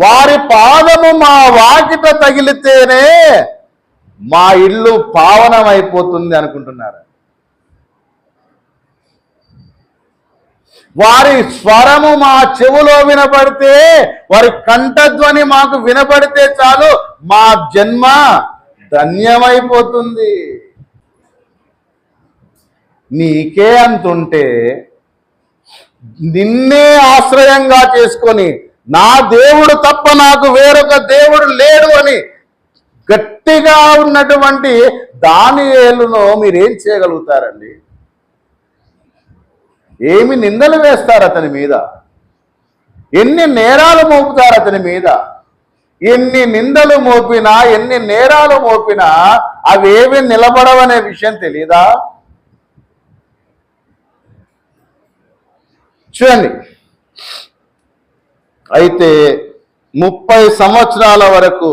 వారి పాదము మా వాకిట తగిలితేనే మా ఇల్లు పావనమైపోతుంది అనుకుంటున్నారు. వారి స్వరము మా చెవులో వినపడితే, వారి కంఠధ్వని మాకు వినపడితే చాలు మా జన్మ ధన్యమైపోతుంది. నీకే అంతుంటే నిన్నే ఆశ్రయంగా చేసుకొని నా దేవుడు తప్ప నాకు వేరొక దేవుడు లేడు అని గట్టిగా ఉన్నటువంటి దానియేలును మీరేం చేయగలుగుతారండి? ఏమి నిందలు వేస్తారు అతని మీద? ఎన్ని నేరాలు మోపుతారు అతని మీద? ఎన్ని నిందలు మోపినా, ఎన్ని నేరాలు మోపినా అవేవి నిలబడవనే విషయం తెలీదా? చూడండి, అయితే 30 సంవత్సరాల వరకు,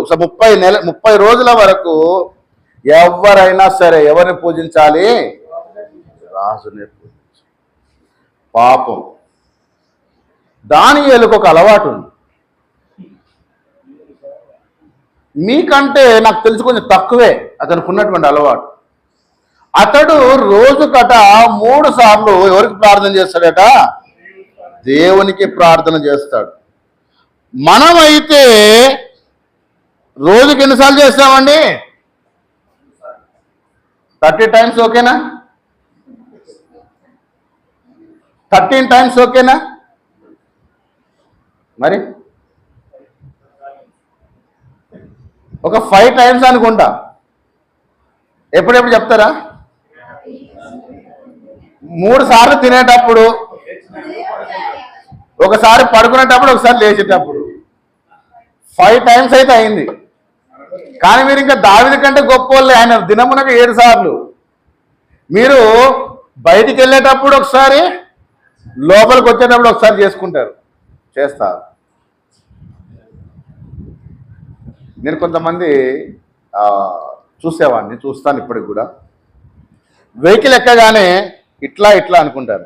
30 రోజుల వరకు ఎవరైనా సరే ఎవరిని పూజించాలి? రాజుని పూజించాలి. పాపం దానియేలుకు ఒక అలవాటు ఉంది. మీకంటే నాకు తెలిసి కొంచెం తక్కువే అతనికి ఉన్నటువంటి అలవాటు. అతడు రోజుకట 3 సార్లు ఎవరికి ప్రార్థన చేస్తాడట? దేవునికి ప్రార్థన చేస్తాడు. మనమైతే రోజుకి ఎన్నిసార్లు చేస్తామండి? 30 టైమ్స్ ఓకేనా? 13 టైమ్స్ ఓకేనా? మరి ఒక 5 టైమ్స్ అనుకుంటా. ఎప్పుడెప్పుడు చెప్తారా? 3 సార్లు తినేటప్పుడు, ఒకసారి పడుకునేటప్పుడు, ఒకసారి లేచేటప్పుడు 5 టైమ్స్ అయితే అయింది. కానీ మీరు ఇంకా దావీదు కంటే గొప్పోళ్ళే. ఆయన దినమునకు 7 సార్లు. మీరు బయటికి వెళ్ళేటప్పుడు ఒకసారి, లోపలికి వచ్చేటప్పుడు ఒకసారి చేసుకుంటారు, చేస్తారు. నేను కొంతమంది చూసేవాడిని, చూస్తాను ఇప్పటికి కూడా. వెహికల్ ఎక్కగానే ఇట్లా ఇట్లా అనుకుంటారు.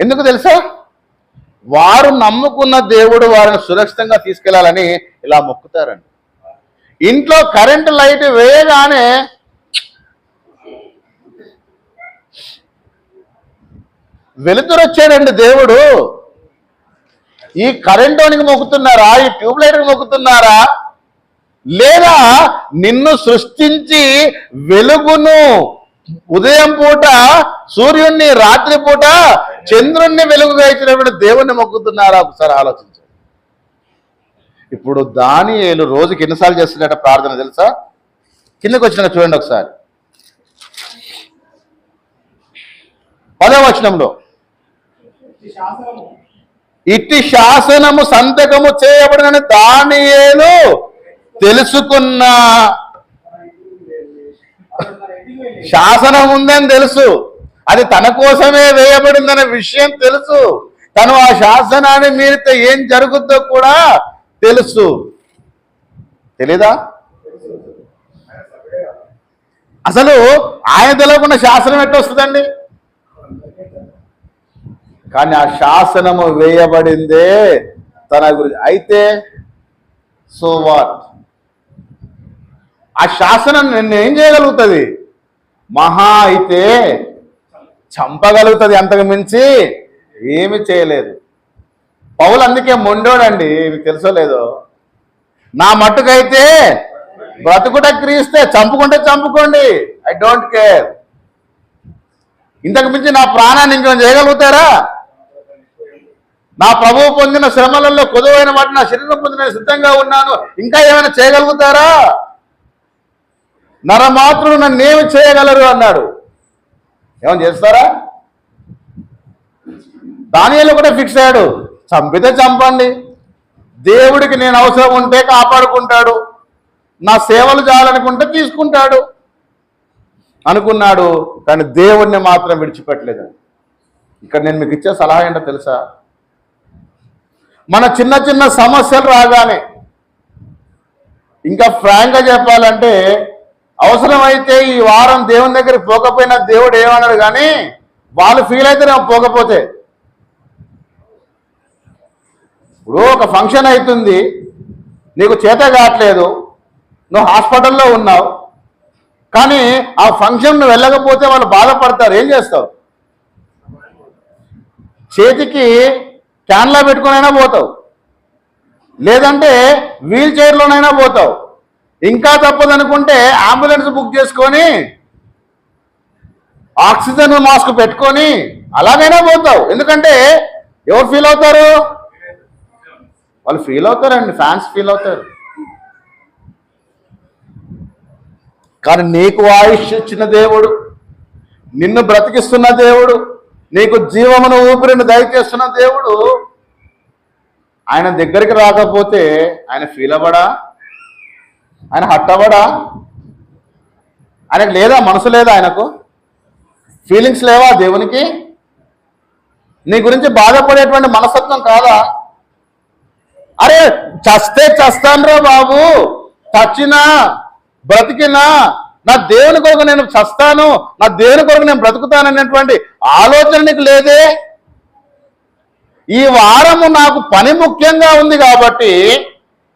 ఎందుకు తెలుసా? వారు నమ్ముకున్న దేవుడు వారిని సురక్షితంగా తీసుకెళ్లాలని ఇలా మొక్కుతారండి. ఇంట్లో కరెంటు లైట్ వేయగానే వెలుతురు వచ్చాడండి దేవుడు. ఈ కరెంటోనికి మొక్కుతున్నారా? ఈ ట్యూబ్ లైట్కి మొక్కుతున్నారా? లేదా నిన్ను సృష్టించి వెలుగును ఉదయం పూట, సూర్యుణ్ణి రాత్రి పూట, చంద్రుణ్ణి వెలుగుగా ఇచ్చినప్పుడు దేవుణ్ణి మొక్కుతున్నారా? ఒకసారి ఆలోచించండి. ఇప్పుడు దానియేలు రోజుకి ఎన్నిసార్లు చేస్తున్నట్ట ప్రార్థన తెలుసా? కిందకు వచ్చినాక చూడండి ఒకసారి. 10వ వచనంలో, ఇట్టి శాసనము సంతకము చేయబడినని దానియేలు తెలుసుకున్నా. శాసనం ఉందని తెలుసు, అది తన కోసమే వేయబడిందనే విషయం తెలుసు, తను ఆ శాసనాన్ని మీరితే ఏం జరుగుద్దో కూడా తెలుసు. తెలీదా? అసలు ఆయన తెలియకుండా శాసనం ఎట్లా వస్తుందండి? కానీ ఆ శాసనము వేయబడిందే తన గురించి. అయితే సో వాట్? ఆ శాసనం నిన్ను ఏం చేయగలుగుతుంది? మహా అయితే చంపగలుగుతుంది, అంతకు మించి ఏమి చేయలేదు. పౌలు అందుకే మొండోడండి, మీకు తెలుసో లేదో. నా మట్టుకైతే బ్రతుకుట క్రీస్తే, చంపుకుంటే చంపుకోండి, ఐ డోంట్ కేర్. ఇంతకు మించి నా ప్రాణాన్ని ఇంకేం చేయగలుగుతారా? నా ప్రభువు పొందిన శ్రమలలో కొదువైన వాటి నా శరీరం పొందిన సిద్ధంగా ఉన్నాను, ఇంకా ఏమైనా చేయగలుగుతారా? నరమాత్రులు నన్నేమి చేయగలరు అన్నాడు. ఏమైనా చేస్తారా? దానియేలు కూడా ఫిక్స్ అయ్యాడు, చంపితే చంపండి, దేవుడికి నేను అవసరం ఉంటే కాపాడుకుంటాడు, నా సేవలు చాలనుకుంటే తీసుకుంటాడు అనుకున్నాడు. కానీ దేవుడిని మాత్రం విడిచిపెట్టలేదు. ఇక్కడ నేను మీకు ఇచ్చే సలహా ఏంటో తెలుసా? మన చిన్న చిన్న సమస్యలు రాగానే, ఇంకా ఫ్రాంక్గా చెప్పాలంటే, అవసరమైతే ఈ వారం దేవుని దగ్గరికి పోకపోయినా దేవుడు ఏమన్నాడు, కానీ వాళ్ళు ఫీల్ అయితే నేను పోకపోతే. ఇప్పుడు ఒక ఫంక్షన్ అవుతుంది, నీకు చేత కావట్లేదు, నువ్వు హాస్పిటల్లో ఉన్నావు, కానీ ఆ ఫంక్షన్ నువ్వు వెళ్ళకపోతే వాళ్ళు బాధపడతారు. ఏం చేస్తావు? చేతికి క్యాన్లా పెట్టుకునైనా పోతావు, లేదంటే వీల్ చైర్లోనైనా పోతావు, ఇంకా తప్పదనుకుంటే అంబులెన్స్ బుక్ చేసుకొని ఆక్సిజన్ మాస్క్ పెట్టుకొని అలాగైనా పోతావు. ఎందుకంటే ఎవరు ఫీల్ అవుతారు? వాళ్ళు ఫీల్ అవుతారండి, ఫ్యాన్స్ ఫీల్ అవుతారు. కానీ నీకు ఆయుష్ ఇచ్చిన దేవుడు, నిన్ను బ్రతికిస్తున్న దేవుడు, నీకు జీవమును ఊపిరిని దయచేస్తున్న దేవుడు, ఆయన దగ్గరికి రాకపోతే ఆయన ఫీల్ అవ్వడా? ఆయన హట్ అవ్వడా? ఆయనకు లేదా మనసు లేదా? ఆయనకు ఫీలింగ్స్ లేవా దేవునికి? నీ గురించి బాధపడేటువంటి మనస్తత్వం కాదా? అరే చస్తే చస్తానురా బాబు, చచ్చినా బ్రతికినా నా దేవుని కొరకు నేను చస్తాను, నా దేవుని కొరకు నేను బ్రతుకుతాను అనేటువంటి ఆలోచన నీకు లేదే? ఈ వారము నాకు పని ముఖ్యంగా ఉంది కాబట్టి,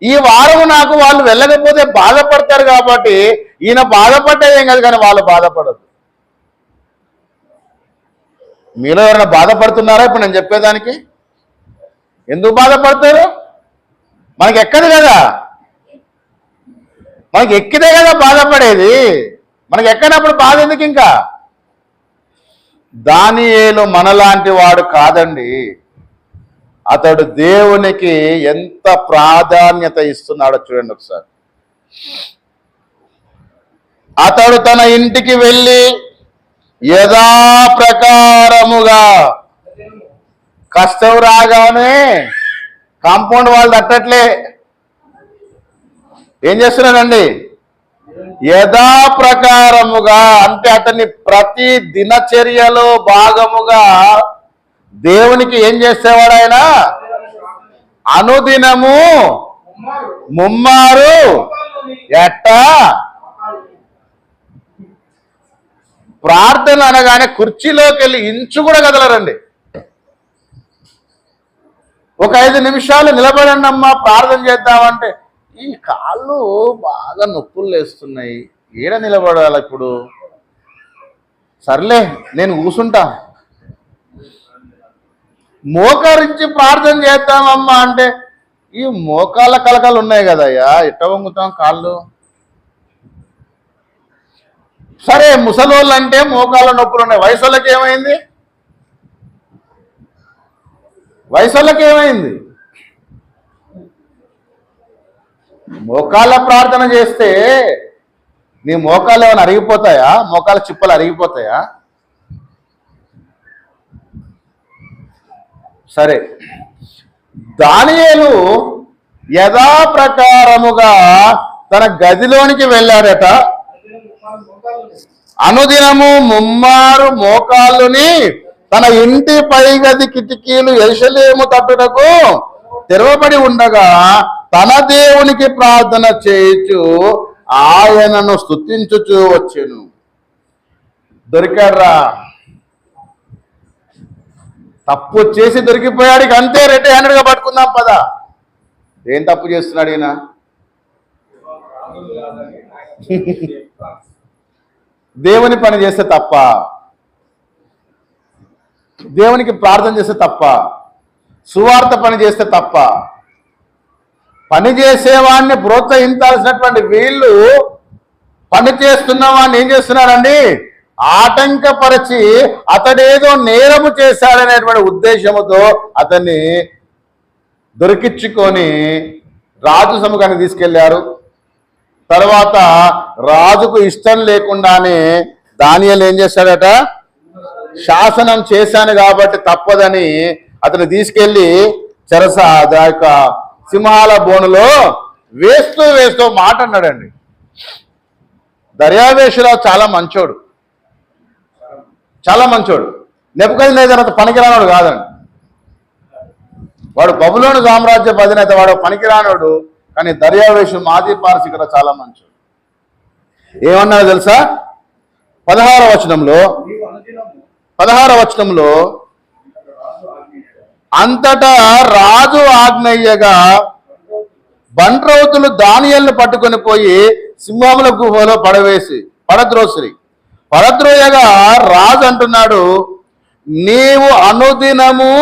ఈ వారము నాకు వాళ్ళు వెళ్ళకపోతే బాధపడతారు కాబట్టి, ఈయన బాధపడ్డేదేం కాదు, కానీ వాళ్ళు బాధపడదు. మీలో ఎవరైనా బాధపడుతున్నారా ఇప్పుడు నేను చెప్పేదానికి? ఎందుకు బాధపడతారు? మనకి ఎక్కదు కదా, మనకి ఎక్కితే కదా బాధపడేది. మనకి ఎక్కనప్పుడు బాధ ఎందుకు? ఇంకా దానియేలు మనలాంటి వాడు కాదండి. అతడు దేవునికి ఎంత ప్రాధాన్యత ఇస్తున్నాడో చూడండి ఒకసారి. అతడు తన ఇంటికి వెళ్ళి యథాప్రకారముగా, కష్టం రాగానే కాంపౌండ్ వాళ్ళు తట్టట్లే, ఏం చేస్తున్నాడండి? యథాప్రకారముగా అంటే అతన్ని ప్రతి దినచర్యలో భాగముగా దేవునికి ఏం చేసేవాడు? ఆయన అనుదినము ముమ్మారు ఎట్టా ప్రార్థన అనగానే కుర్చీలోకి వెళ్ళి ఇంచు కూడా కదలరండి. ఒక 5 నిమిషాలు నిలబడండి అమ్మా ప్రార్థన చేద్దామంటే, ఈ కాళ్ళు బాగా నొప్పులు లేస్తున్నాయి, ఏడ నిలబడాలి ఇప్పుడు, సర్లే నేను కూర్చుంటా. మోకరించి ప్రార్థన చేద్దామమ్మా అంటే, ఈ మోకాళ్ళ కలకలు ఉన్నాయి కదయ్యా, ఎట్ట వంగుతాం కాళ్ళు? సరే ముసలోళ్ళు అంటే మోకాళ్ళ నొప్పులు ఉన్నాయి, వయసులకి ఏమైంది? వయసులకి ఏమైంది? మోకాళ్ళ ప్రార్థన చేస్తే నీ మోకాళ్ళు ఏమైనా అరిగిపోతాయా? మోకాళ్ళ చిప్పలు అరిగిపోతాయా? సరే, దానియేలు యథాప్రకారముగా తన గదిలోనికి వెళ్ళాడట. అనుదినము ముమ్మారు మోకాళ్ళుని తన ఇంటి పైగది కిటికీలు యెరూషలేము తట్టుటకు తెరవబడి ఉండగా తన దేవునికి ప్రార్థన చేయుచు ఆయనను స్తుతించుచూ వచ్చెను. దొరికాడ్రా, తప్పు చేసి దొరికిపోయాడు, అంతే రెడ్డి హ్యాండెడ్గా పట్టుకుందాం పదా. ఏం తప్పు చేస్తున్నాడు ఈయన? దేవుని పని చేస్తే తప్ప? దేవునికి ప్రార్థన చేస్తే తప్ప, సువార్త పని చేస్తే తప్ప, పని చేసేవాడిని ప్రోత్సహించాల్సినటువంటి వీళ్ళు పని చేస్తున్న వాడిని ఏం చేస్తున్నారండి? ఆటంకపరిచి అతడేదో నేరము చేశాడనేటువంటి ఉద్దేశంతో అతన్ని దొరికించుకొని రాజు సముఖానికి తీసుకెళ్లారు. తర్వాత రాజుకు ఇష్టం లేకుండానే దానియేలు ఏం చేశాడట? శాసనం చేశాను కాబట్టి తప్పదని అతను తీసుకెళ్లి యొక్క సింహాల బోనులో వేస్తూ వేస్తూ మాట అన్నాడండి. దర్యావేషురావు చాలా మంచోడు, చాలా మంచోడు. నెబుకద్నెజరు పనికిరానోడు కాదండి. వాడు బబులోను సామ్రాజ్య అధినేత, వాడు పనికిరానోడు. కానీ దర్యావేషు మాజీ పారసికుడు చాలా మంచోడు. ఏమన్నాడు తెలుసా? 16వ వచనంలో అంతటా రాజు ఆజ్ఞయ్యగా బంట్రౌతులు దానియేలును పట్టుకొని పోయి సింహముల గుహలో పడద్రోయగా రాజు అంటున్నాడు, నీవు అనుదినము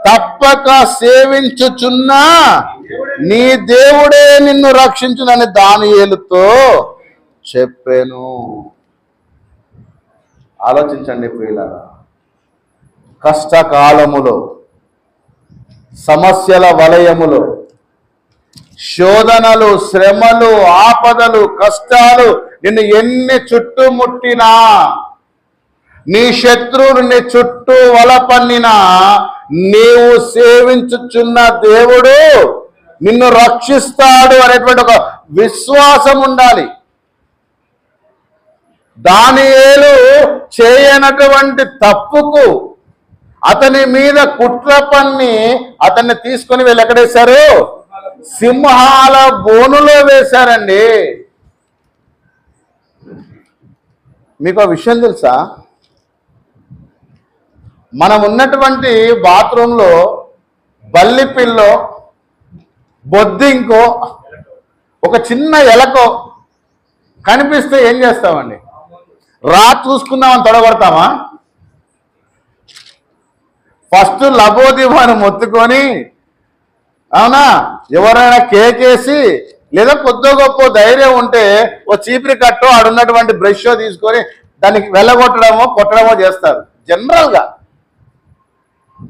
తప్పక సేవించుచున్నా నీ దేవుడే నిన్ను రక్షించునని దానియేలుతో చెప్పాను. ఆలోచించండి ప్రియులారా, కష్టకాలములో, సమస్యల వలయములో, శోధనలు, శ్రమలు, ఆపదలు, కష్టాలు నిన్ను ఎన్ని చుట్టుముట్టినా, నీ శత్రువులు నీ చుట్టూ వలపన్నినా, నీవు సేవించుచున్న దేవుడు నిన్ను రక్షిస్తాడు అనేటువంటి ఒక విశ్వాసం ఉండాలి. దానియేలు చేయనటువంటి తప్పుకు అతని మీద కుట్ర పన్ని అతన్ని తీసుకొని వెళ్ళి ఎక్కడేశారు? సింహాల బోనులో వేశారండి. మీకు ఆ విషయం తెలుసా? మనం ఉన్నటువంటి బాత్రూంలో బల్లిపిల్లో, బొద్దింకో, ఒక చిన్న ఎలకో కనిపిస్తే ఏం చేస్తామండి? చూసుకుందామని తొడగొడతామా? ఫస్ట్ లబోదివాను మొత్తుకొని, అవునా, ఎవరైనా కేకేసి, లేదా కొద్ది గొప్ప ధైర్యం ఉంటే ఓ చీపిరి కట్టో ఆడున్నటువంటి బ్రష్ తీసుకొని దానికి వెళ్ళగొట్టడమో కొట్టడమో చేస్తారు జనరల్గా.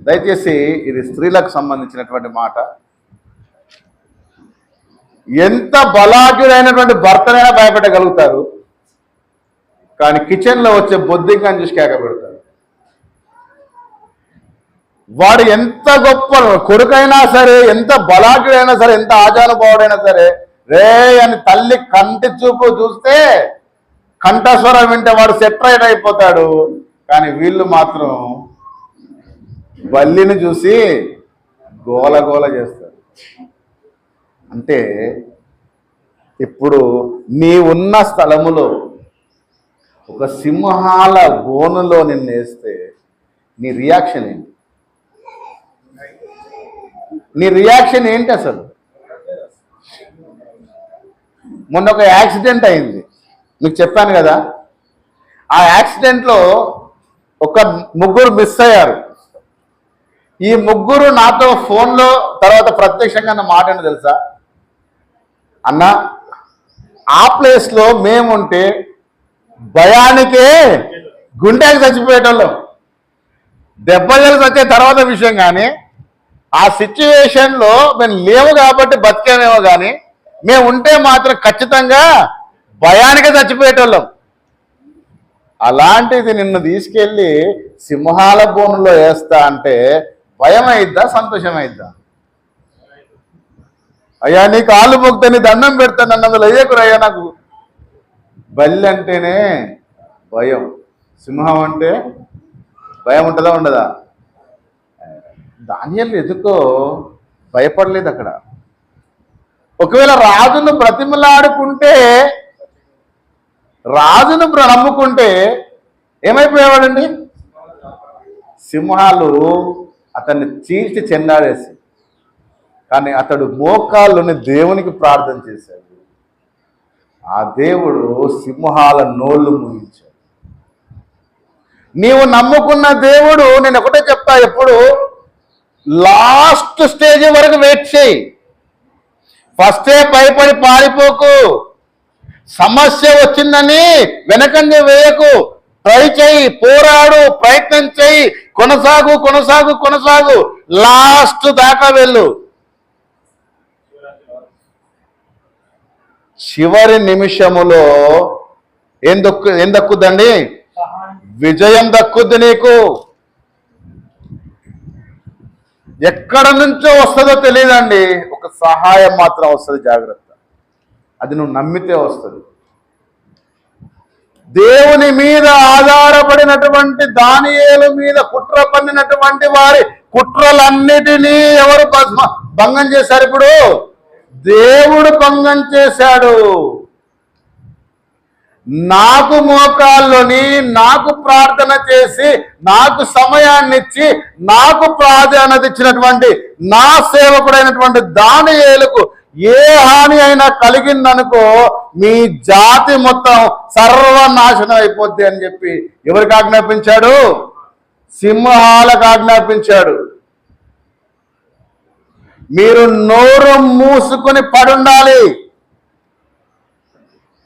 దయచేసి ఇది స్త్రీలకు సంబంధించినటువంటి మాట. ఎంత బలాఢ్యుడైనటువంటి భర్తనైనా భయపెట్టగలుగుతారు, కానీ కిచెన్లో వచ్చే బొద్దింకని చూసి కేక పెడతారు. వాడు ఎంత గొప్ప కొడుకైనా సరే, ఎంత బలాఢ్యుడైనా సరే, ఎంత ఆజానుభావుడైనా సరే, రే అని తల్లి కంటి చూపు చూస్తే, కంఠస్వరం వింటే వాడు సెటరైట్ అయిపోతాడు. కానీ వీళ్ళు మాత్రం బల్లిని చూసి గోల గోల చేస్తారు. అంటే ఇప్పుడు నీ ఉన్న స్థలములో ఒక సింహాల బోనులో నిన్ను వేస్తే నీ రియాక్షన్ ఏంటి? నీ రియాక్షన్ ఏంటి అసలు? మొన్న ఒక యాక్సిడెంట్ అయింది, మీకు చెప్పాను కదా. ఆ యాక్సిడెంట్లో ఒక ముగ్గురు మిస్ అయ్యారు. ఈ ముగ్గురు నాతో ఫోన్లో తర్వాత ప్రత్యక్షంగా నా మాట ఏంటో తెలుసా? అన్న, ఆ ప్లేస్లో మేముంటే భయానికే గుండెకి చచ్చిపోయేటోళ్ళం. దెబ్బలు వచ్చే తర్వాత విషయం, కానీ ఆ సిచ్యువేషన్లో మేము లేవు కాబట్టి బతికేమేమో, కానీ మేము ఉంటే మాత్రం ఖచ్చితంగా భయానికే చచ్చిపోయేటోళ్ళం. అలాంటిది నిన్ను తీసుకెళ్ళి సింహాల బోనులో వేస్తా అంటే భయం అయిద్దా, సంతోషం అయిద్దా? అయ్యా నీ కాళ్ళు మొక్కితే నీ దండం పెడతాను, నన్ను అందులో వేయకురయ్యా. నాకు బల్లి అంటేనే భయం, సింహం అంటే భయం ఉంటుందా ఉండదా? దానియేలు ఎందుకో భయపడలేదు అక్కడ. ఒకవేళ రాజును బ్రతిమలాడుకుంటే, రాజును నమ్ముకుంటే ఏమైపోయేవాడండి? సింహాలు అతన్ని చీల్చి చెండాడేసి, కానీ అతడు మోకాళ్ళని దేవునికి ప్రార్థన చేశాడు. ఆ దేవుడు సింహాల నోళ్ళు ముగించాడు. నీవు నమ్ముకున్న దేవుడు, నేను ఒకటే చెప్తా, ఎప్పుడు లాస్ట్ స్టేజ్ వరకు వెయిట్ చేయి. ఫస్టే భయపడి పారిపోకు. సమస్య వచ్చిందని వెనకంజ వేయకు. ట్రై చేయి, పోరాడు, ప్రయత్నం చేయి, కొనసాగు, లాస్ట్ దాకా వెళ్ళు. చివరి నిమిషములో ఏం దక్కుద్దండి? విజయం దక్కుద్ది నీకు. ఎక్కడ నుంచో వస్తుందో తెలియదండి, ఒక సహాయం మాత్రం వస్తుంది. జాగ్రత్త, అది నువ్వు నమ్మితే వస్తుంది. దేవుని మీద ఆధారపడినటువంటి దానియేలు మీద కుట్ర పన్నినటువంటి వారి కుట్రలన్నిటినీ ఎవరు భంగం చేశారు? ఇప్పుడు దేవుడు భంగం చేశాడు. నాకు మోకాల్లోని, నాకు ప్రార్థన చేసి, నాకు సమయాన్ని ఇచ్చి, నాకు ప్రాధాన్యత ఇచ్చినటువంటి నా సేవకుడైనటువంటి దానియేలుకు ఏ హాని అయినా కలిగిందనుకో, మీ జాతి మొత్తం సర్వనాశనం అయిపోద్ది అని చెప్పి ఎవరికి ఆజ్ఞాపించాడు? సింహాలకు ఆజ్ఞాపించాడు. మీరు నోరు మూసుకొని పడుండాలి.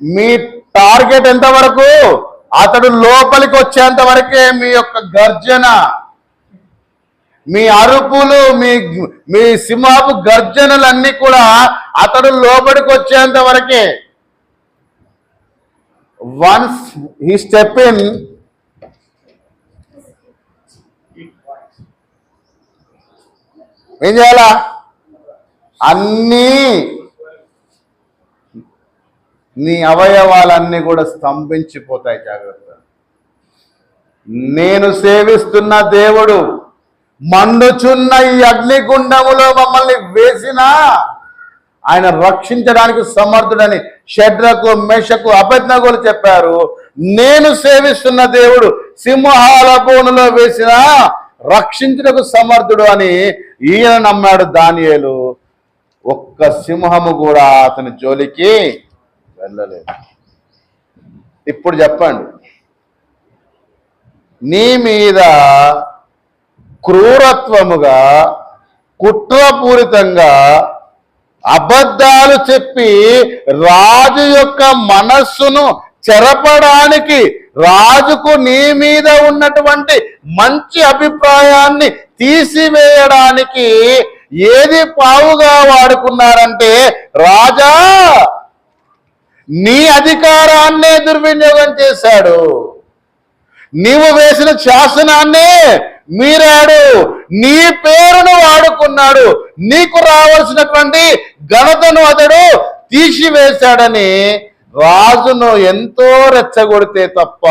మీ టార్గెట్ ఎంతవరకు? అతడు లోపలికి వచ్చేంత వరకే మీ యొక్క గర్జన, మీ అరుపులు, మీ సింహపు గర్జనలన్నీ కూడా అతడు లోపలికి వచ్చేంత వరకే. వన్స్ హీ స్టెప్ ఇన్, ఏం చేయాలా? అన్నీ నీ అవయవాలన్నీ కూడా స్తంభించిపోతాయి. జాగ్రత్త. నేను సేవిస్తున్న దేవుడు మండుచున్న ఈ అగ్నిగుండములో మమ్మల్ని వేసినా ఆయన రక్షించడానికి సమర్థుడని షడ్రకు, మేషకు, అబేద్నెగోలు చెప్పారు. నేను సేవిస్తున్న దేవుడు సింహాల బోనులో వేసినా రక్షించుటకు సమర్థుడు అని ఈయన నమ్మాడు దానియేలు. ఒక్క సింహము కూడా అతని జోలికి వెళ్ళలేదు. ఇప్పుడు చెప్పండి, నీ మీద క్రూరత్వముగా, కుట్రపూరితంగా అబద్ధాలు చెప్పి రాజు యొక్క మనస్సును చెరపడానికి, రాజుకు నీ మీద ఉన్నటువంటి మంచి అభిప్రాయాన్ని తీసివేయడానికి ఏది పావుగా వాడుకున్నారంటే, రాజా నీ అధికారాన్నే దుర్వినియోగం చేశాడు, నీవు వేసిన శాసనాన్నే మీరాడు, నీ పేరును వాడుకున్నాడు, నీకు రావాల్సినటువంటి ఘనతను అతడు తీసివేశాడని రాజును ఎంతో రెచ్చగొడితే తప్ప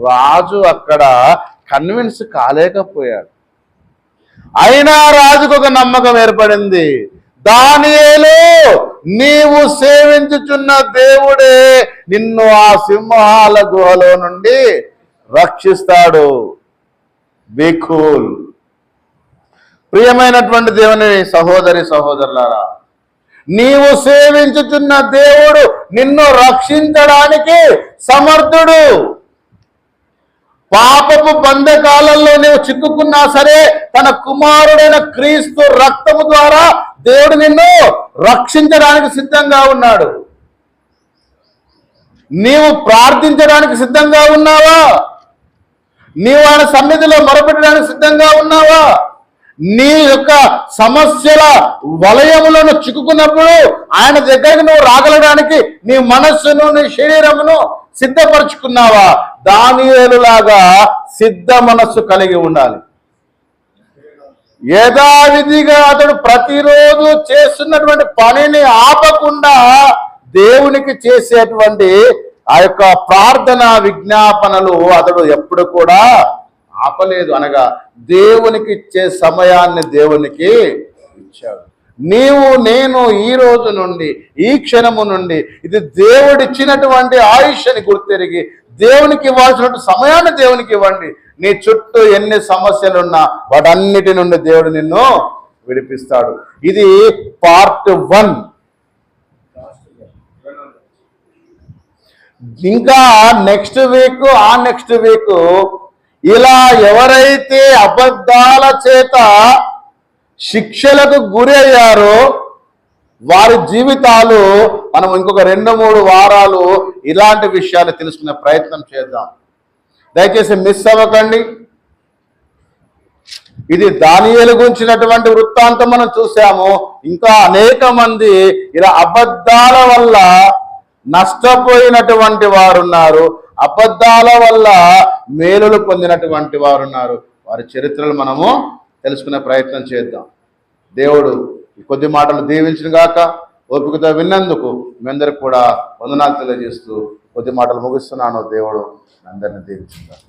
రాజు అక్కడ కన్విన్స్ కాలేకపోయాడు. అయినా రాజుకు ఒక నమ్మకం ఏర్పడింది. దానియేలు, నీవు సేవించుచున్న దేవుడే నిన్ను ఆ సింహాల గుహలో నుండి రక్షిస్తాడు. Be cool. ప్రియమైనటువంటి దేవుని సహోదరి సహోదరులారా, నీవు సేవించుచున్న దేవుడు నిన్ను రక్షించడానికి సమర్థుడు. పాపపు బంధకాలలో నీవు చిక్కుకున్నా సరే, తన కుమారుడైన క్రీస్తు రక్తము ద్వారా దేవుడు నిన్ను రక్షించడానికి సిద్ధంగా ఉన్నాడు. నీవు ప్రార్థించడానికి సిద్ధంగా ఉన్నావా? నీవు ఆయన సన్నిధిలో మొరపెట్టడానికి సిద్ధంగా ఉన్నావా? నీ యొక్క సమస్యల వలయములను చిక్కుకున్నప్పుడు ఆయన దగ్గరికి నువ్వు రాగలడానికి నీ మనస్సును, నీ శరీరమును సిద్ధపరచుకున్నావా? దానియేలులాగా సిద్ధ మనస్సు కలిగి ఉండాలి. యథావిధిగా అతడు ప్రతిరోజు చేస్తున్నటువంటి పనిని ఆపకుండా దేవునికి చేసేటువంటి ఆ యొక్క ప్రార్థన విజ్ఞాపనలు అతడు ఎప్పుడు కూడా ఆపలేదు. అనగా దేవునికి ఇచ్చే సమయాన్ని దేవునికి ఇచ్చాడు. నీవు నేను ఈ రోజు నుండి, ఈ క్షణము నుండి, ఇది దేవుడిచ్చినటువంటి ఆయుష్ని గుర్తెరిగి దేవునికి ఇవ్వాల్సినటువంటి సమయాన్ని దేవునికి ఇవ్వండి. నీ చుట్టూ ఎన్ని సమస్యలున్నా వాటన్నిటి నుండి దేవుడు నిన్ను విడిపిస్తాడు. ఇది పార్ట్ 1. ఇంకా నెక్స్ట్ వీక్ ఇలా ఎవరైతే అబద్ధాల చేత శిక్షలకు గురి అయ్యారో వారి జీవితాలు మనం ఇంకొక 2-3 వారాలు ఇలాంటి విషయాలు తెలుసుకునే ప్రయత్నం చేద్దాం. దయచేసి మిస్ అవ్వకండి. ఇది దానియేలు గురించినటువంటి వృత్తాంతం మనం చూసాము. ఇంకా అనేక మంది ఇలా అబద్ధాల వల్ల నష్టపోయినటువంటి వారు ఉన్నారు, అబద్ధాల వల్ల మేలులు పొందినటువంటి వారు ఉన్నారు. వారి చరిత్రలు మనము తెలుసుకునే ప్రయత్నం చేద్దాం. దేవుడు ఈ కొద్ది మాటలు దీవించిన గాక. ఓపికతో విన్నందుకు మీ అందరికి కూడా వందనాలు తెలియజేస్తూ కొద్ది మాటలు ముగిస్తున్నాను. దేవుడు అందరిని దీవించుగాక.